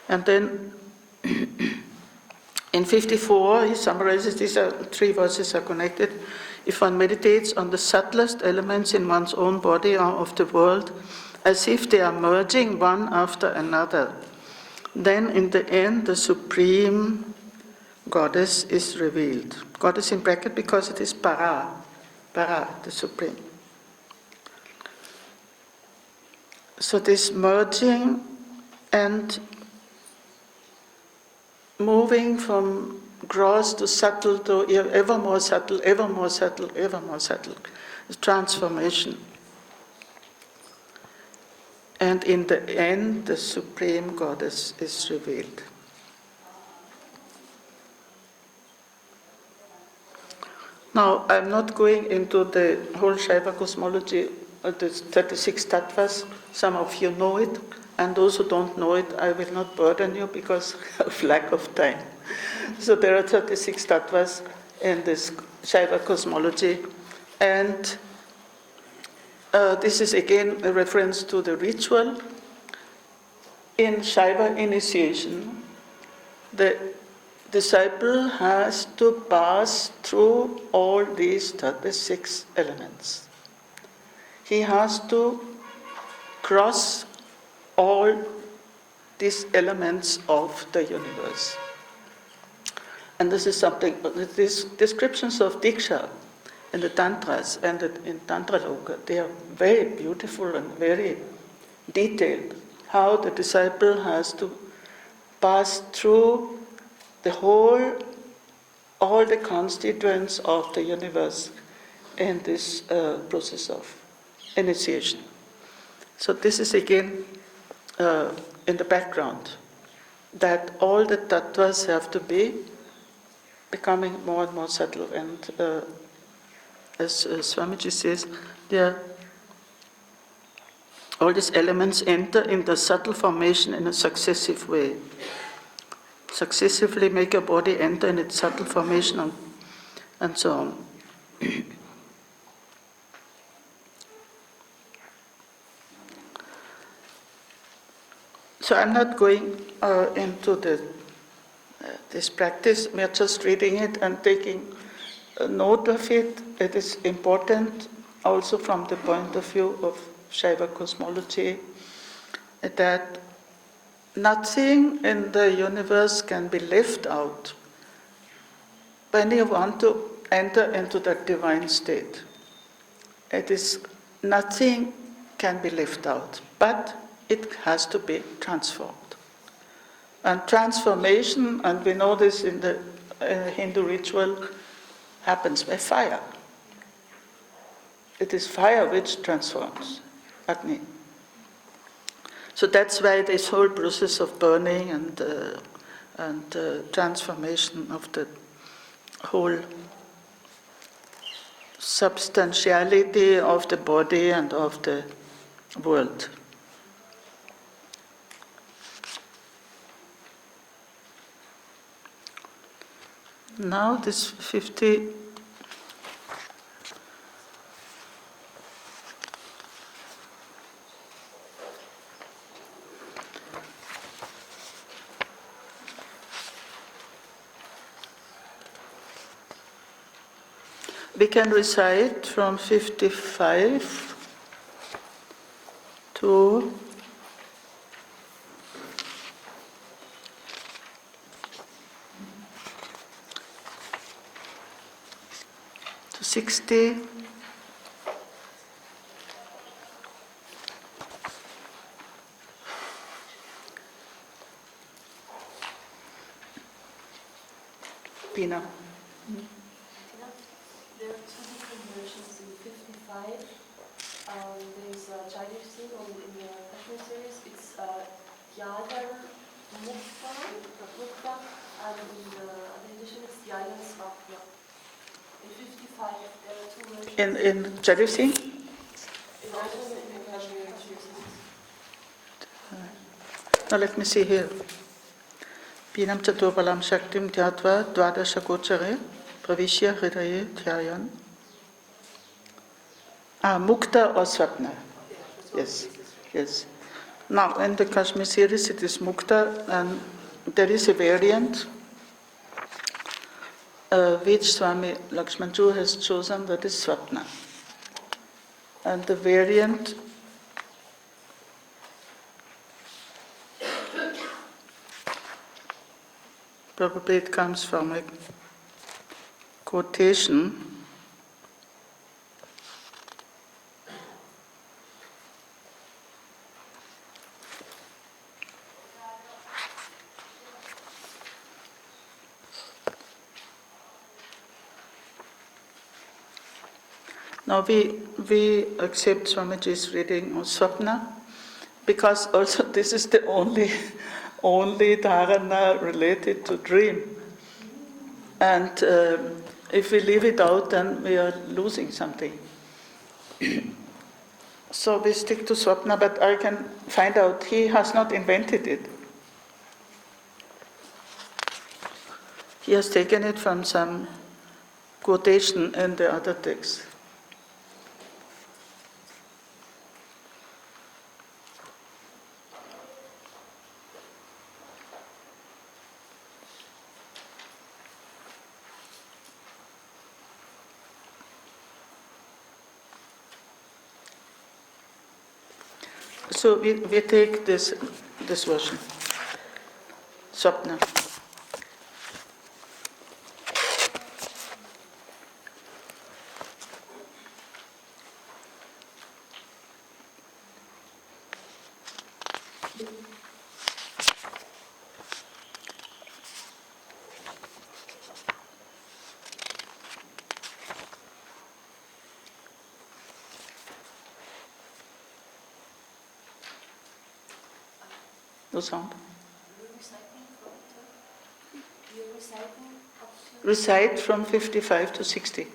And then in 54, he summarizes, these are three verses are connected. If one meditates on the subtlest elements in one's own body or of the world, as if they are merging one after another, then in the end the supreme goddess is revealed. Goddess in bracket because it is para, the supreme. So this merging and moving from gross to subtle to ever more subtle, ever more subtle, ever more subtle. Transformation. And in the end, the Supreme Goddess is revealed. Now, I'm not going into the whole Shaiva cosmology, the 36 tattvas. Some of you know it, and those who don't know it, I will not burden you because of lack of time. So there are 36 tattvas in this Shaiva cosmology, and this is again a reference to the ritual. In Shaiva initiation, the disciple has to pass through all these 36 elements. He has to cross all these elements of the universe. And this is something, these descriptions of Diksha in the Tantras and in Tantra Loka, they are very beautiful and very detailed, how the disciple has to pass through the whole, all the constituents of the universe in this process of initiation. So this is again in the background, that all the tattvas have to be becoming more and more subtle, and as Swamiji says, all these elements enter in the subtle formation in a successive way. Successively make your body enter in its subtle formation and so on. So I'm not going into this practice. We are just reading it and taking a note of it. It is important also from the point of view of Shaiva cosmology that nothing in the universe can be left out when you want to enter into that divine state. It is, nothing can be left out, but it has to be transformed. And transformation, and we know this in the Hindu ritual, happens by fire. It is fire which transforms, Agni. So that's why this whole process of burning and transformation of the whole substantiality of the body and of the world. Now this 50. We can recite from 55 to 60. Pina. There are two different versions in 55. There's Shavism in the Kashmir series. It's Yadan Mukta, and in the other edition it's Yadan Svapna. In 55, there are two versions. In Shavism? Now let me see here. Pinam Chaturpalam Shaktim Tyatva Dvadasha Gochare Pravishya Hridaye Dhyayan. Mukta or Swapna. Yes, yes. Now in the Kashmir series it is Mukta, and there is a variant which Swami Lakshman has chosen, that is Swapna. And the variant probably it comes from a quotation. Now we accept Swamiji's reading of Swapna because also this is the only dharana related to dream. And if we leave it out, then we are losing something. So we stick to Swapna, but I can find out he has not invented it. He has taken it from some quotation in the other text. So we take this version, Swapna. No sound. Recite from 55 to 60.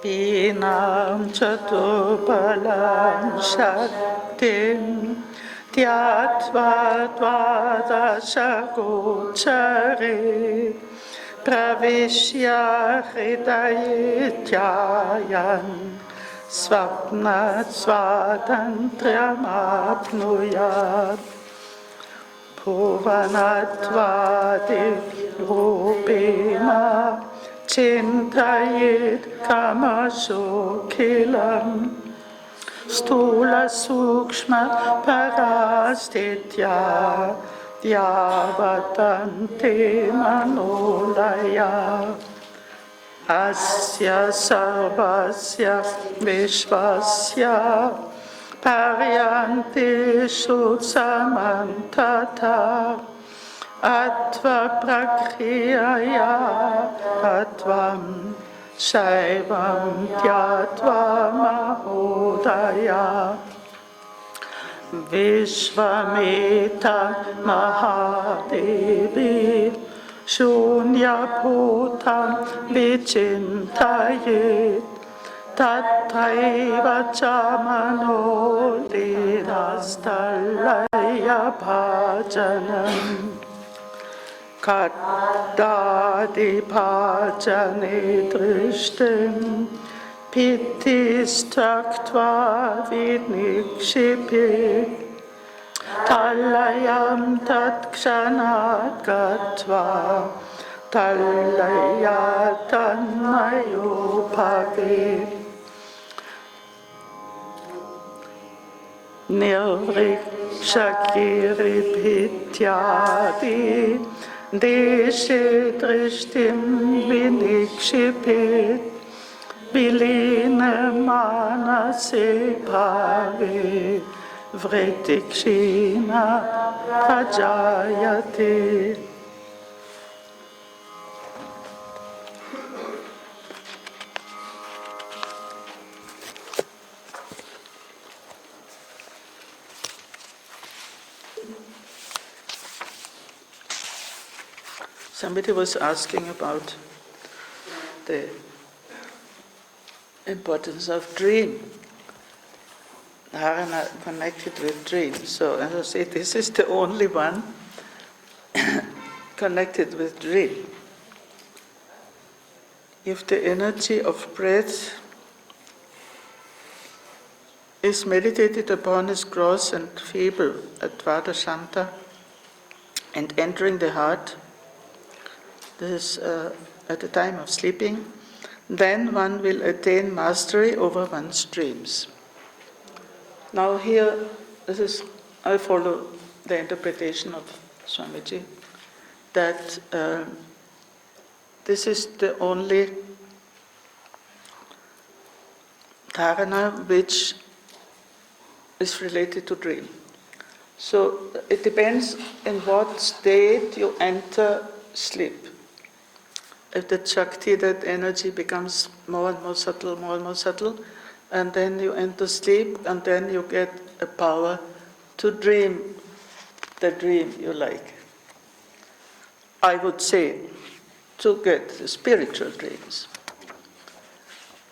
Pinam Chaturpalam Shaktim Tyatva Dvadasha Gochare Pravishya Hridaye Dhyayan Svapna Svatantriyam Apnuyat Bhuvanatva Rupena Chintayet Kamaso Kilam Stula Sukshma Parastitya Dyavatante Manolaya Asya Sarvasya Vishvasya Paryanti Sutsamantata Atva prakriyaya tatvam Shaivam Tyatva Mahodaya Vishvameta Mahadevi Shunyabhutam Vichintayet Tatraiva Chamano Lidastalaya Bhajanam Kaddadi Bhajane Drishtim Pittistaktva Vidnikshipit Talayam Tatkshanat Gatva Talayatanayo Bhavit Nirvikshakiriphityadi Deshe Drishtim Vinikshipit Vilina Manase Bhave Vritikshina Prajayate. Somebody was asking about the importance of dream, dharana connected with dream. So as I say, this is the only one connected with dream. If the energy of breath is meditated upon as gross and feeble at Dvadashanta and entering the heart, this is at the time of sleeping, then one will attain mastery over one's dreams. Now here, I follow the interpretation of Swamiji, that this is the only dharana which is related to dream. So it depends in what state you enter sleep. If the Shakti, that energy becomes more and more subtle, and then you enter sleep, and then you get a power to dream the dream you like. I would say to get the spiritual dreams.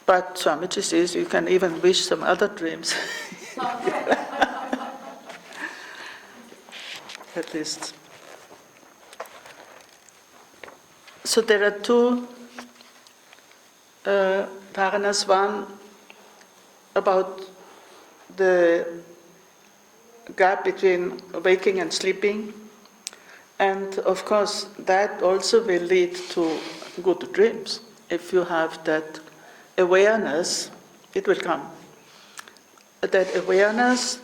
But Swamiji says you can even wish some other dreams. At least. So there are two dharanas, one about the gap between waking and sleeping, and of course that also will lead to good dreams. If you have that awareness, it will come. That awareness,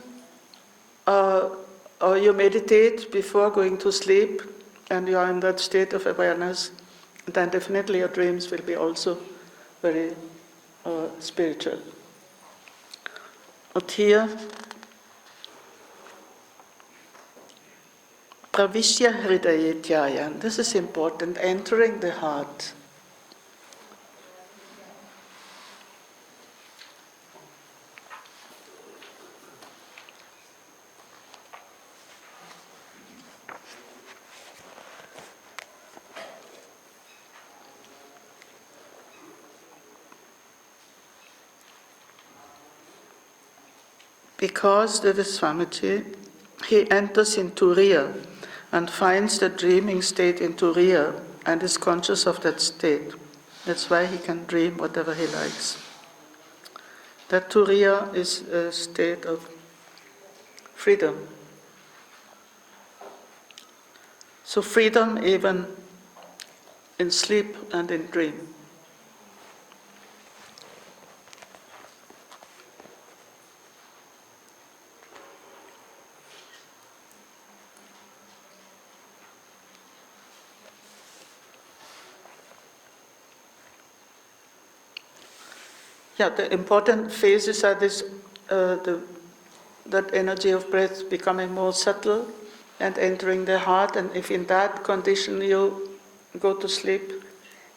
or you meditate before going to sleep, and you are in that state of awareness, then definitely your dreams will be also very spiritual. But here, pravishya hridayetyayan, this is important, entering the heart. Because that is Swamiji, he enters in Turiya and finds the dreaming state in Turiya and is conscious of that state. That's why he can dream whatever he likes. That Turiya is a state of freedom. So freedom even in sleep and in dream. Yeah, the important phases are this, that energy of breath becoming more subtle, and entering the heart, and if in that condition you go to sleep,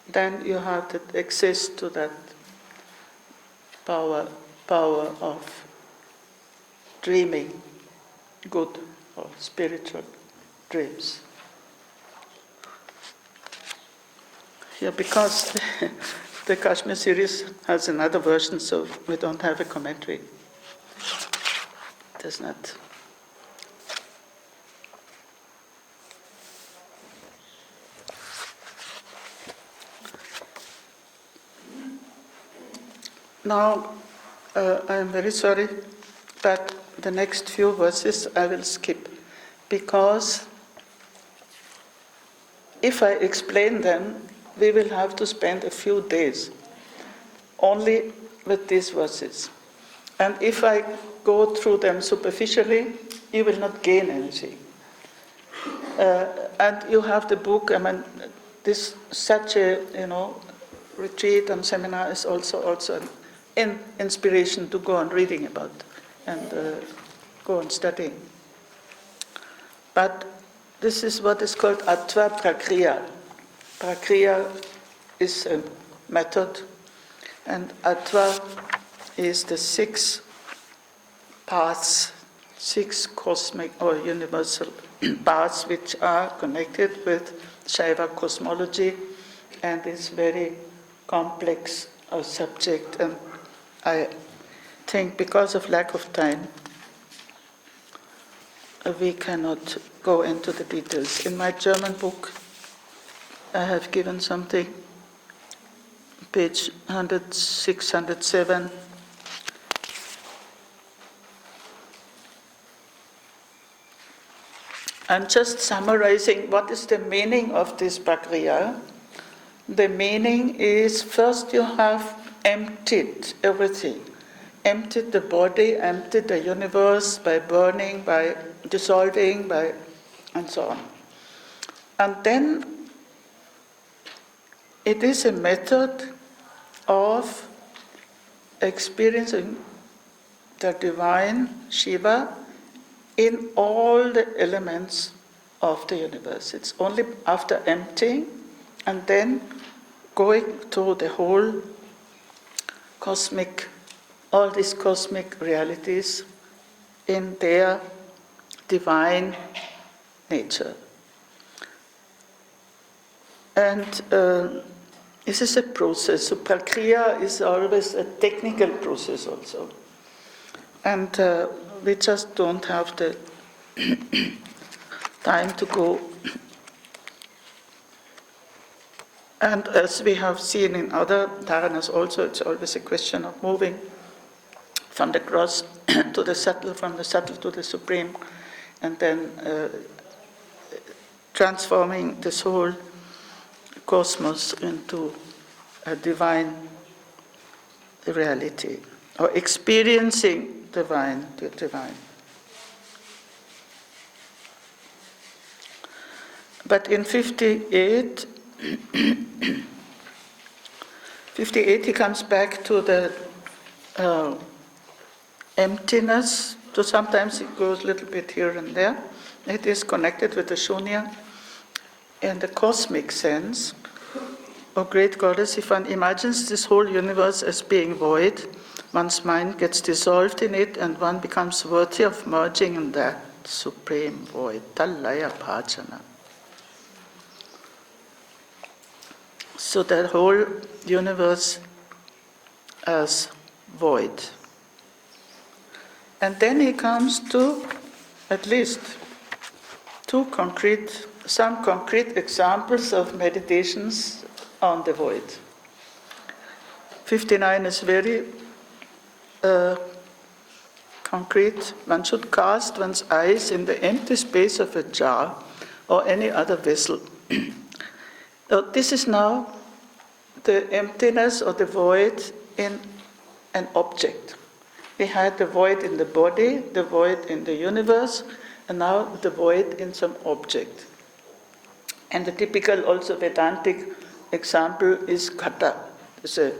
then you have that access to that power of dreaming good or spiritual dreams. Yeah, because the Kashmir series has another version, so we don't have a commentary. Does not. Now, I am very sorry, but the next few verses I will skip, because if I explain them, we will have to spend a few days only with these verses. And if I go through them superficially, you will not gain anything. And you have the book, I mean, this such a retreat and seminar is also an inspiration to go on reading about and go on studying. But this is what is called Attva Prakriya. Prakriya is a method, and Attva is the 6 paths, 6 cosmic or universal paths which are connected with Shaiva cosmology, and is very complex subject, and I think because of lack of time we cannot go into the details. In my German book I have given something, page 106, 107. I'm just summarizing what is the meaning of this Prakriya. The meaning is, first you have emptied everything. Emptied the body, emptied the universe by burning, by dissolving, and so on. And then it is a method of experiencing the divine Shiva in all the elements of the universe. It's only after emptying and then going through the whole cosmic, all these cosmic realities in their divine nature. And this is a process. So Prakriya is always a technical process also. And we just don't have the time to go. And as we have seen in other dharanas also, it's always a question of moving from the gross to the subtle, from the subtle to the supreme, and then transforming this whole cosmos into a divine reality, or experiencing the divine. But in 58 he comes back to the emptiness. So sometimes it goes a little bit here and there. It is connected with the shunya. In the cosmic sense, O great goddess, if one imagines this whole universe as being void, one's mind gets dissolved in it and one becomes worthy of merging in that supreme void, talaya bhajana. So that whole universe as void. And then he comes to at least some concrete examples of meditations on the void. 59 is very concrete. One should cast one's eyes in the empty space of a jar or any other vessel. This is now the emptiness or the void in an object. We had the void in the body, the void in the universe, and now the void in some object. And the typical also Vedantic example is kata. It's a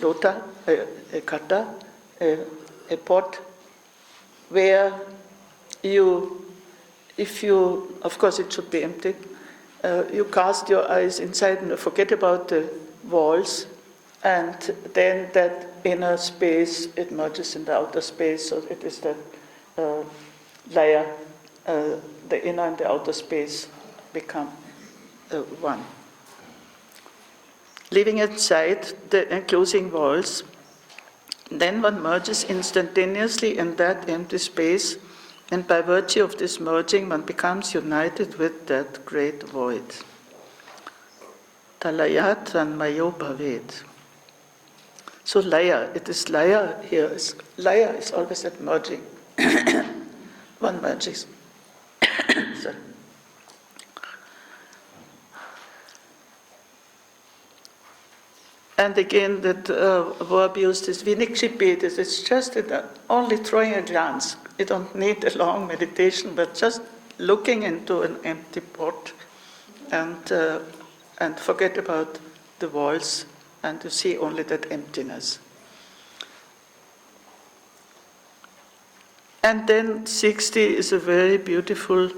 lota, a kata, a pot, where you of course it should be empty, you cast your eyes inside and forget about the walls, and then that inner space, it merges in the outer space, so it is that layer, the inner and the outer space become one. Leaving aside the enclosing walls, then one merges instantaneously in that empty space, and by virtue of this merging, one becomes united with that great void. Talaya tranmayo bhavet. So laya, it is laya here. Laya is always that merging. One merges. Sorry. And again, that verb used is vinikshipet. It's just only throwing a glance. You don't need a long meditation, but just looking into an empty pot and forget about the walls, and to see only that emptiness. And then 60 is a very beautiful,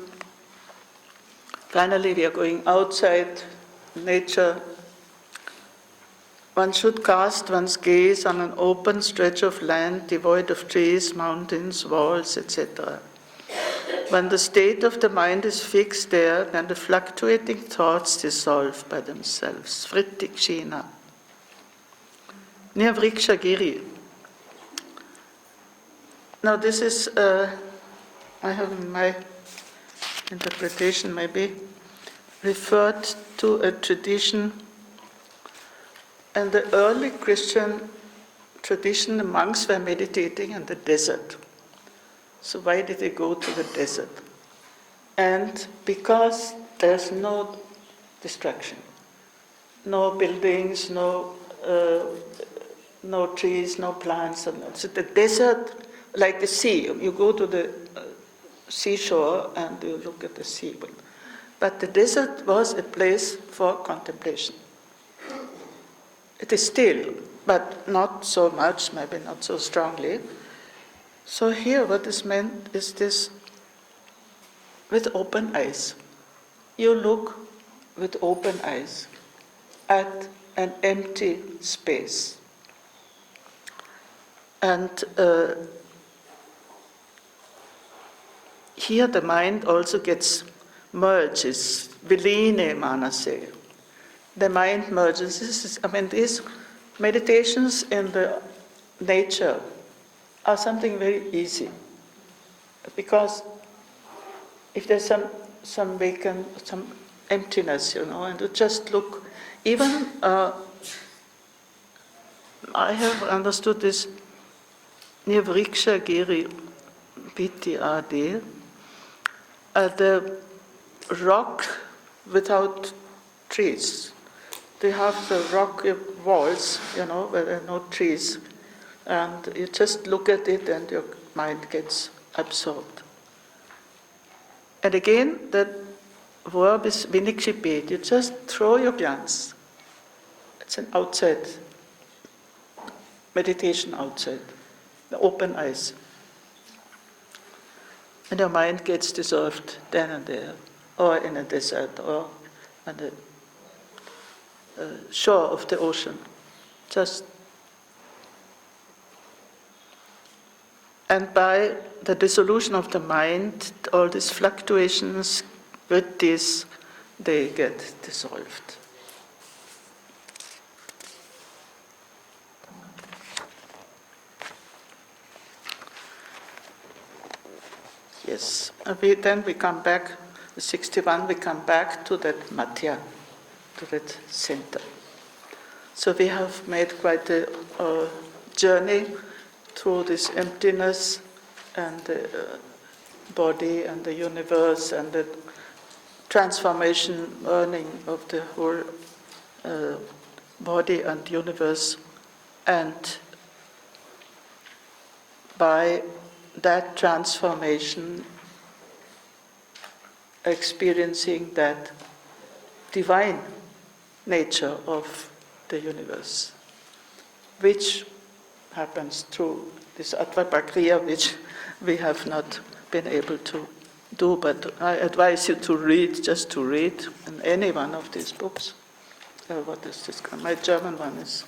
finally we are going outside nature. One should cast one's gaze on an open stretch of land devoid of trees, mountains, walls, etc. When the state of the mind is fixed there, then the fluctuating thoughts dissolve by themselves. Vritikshina. Near Vrikshagiri. Now this is, I have in my interpretation maybe, referred to a tradition. In the early Christian tradition, the monks were meditating in the desert. So why did they go to the desert? And because there's no distraction, no buildings, no trees, no plants. So the desert, like the sea, you go to the seashore and you look at the sea. But the desert was a place for contemplation. It is still, but not so much, maybe not so strongly. So here what is meant is this, with open eyes. You look with open eyes at an empty space. And here the mind also gets merges, viline manase. The mind merges. These meditations in the nature are something very easy. Because if there's some vacant, some emptiness, and you just look, even I have understood this near Vrikshagiri, BTRD, the rock without trees. They have the rock walls, where there are no trees, and you just look at it and your mind gets absorbed. And again, that verb is vinikshipet. You just throw your glance. It's an outside, meditation outside, the open eyes. And your mind gets dissolved then and there, or in a desert, or on the shore of the ocean. And by the dissolution of the mind, all these fluctuations, vrittis, they get dissolved. Yes, then we come back, 61, we come back to that madhya, to that center. So we have made quite a journey through this emptiness and the body and the universe and the transformation, learning of the whole body and universe, and by that transformation experiencing that divine nature of the universe, which happens through this Attva Prakriya, which we have not been able to do, but I advise you to read, just to read, in any one of these books. What is this? My German one is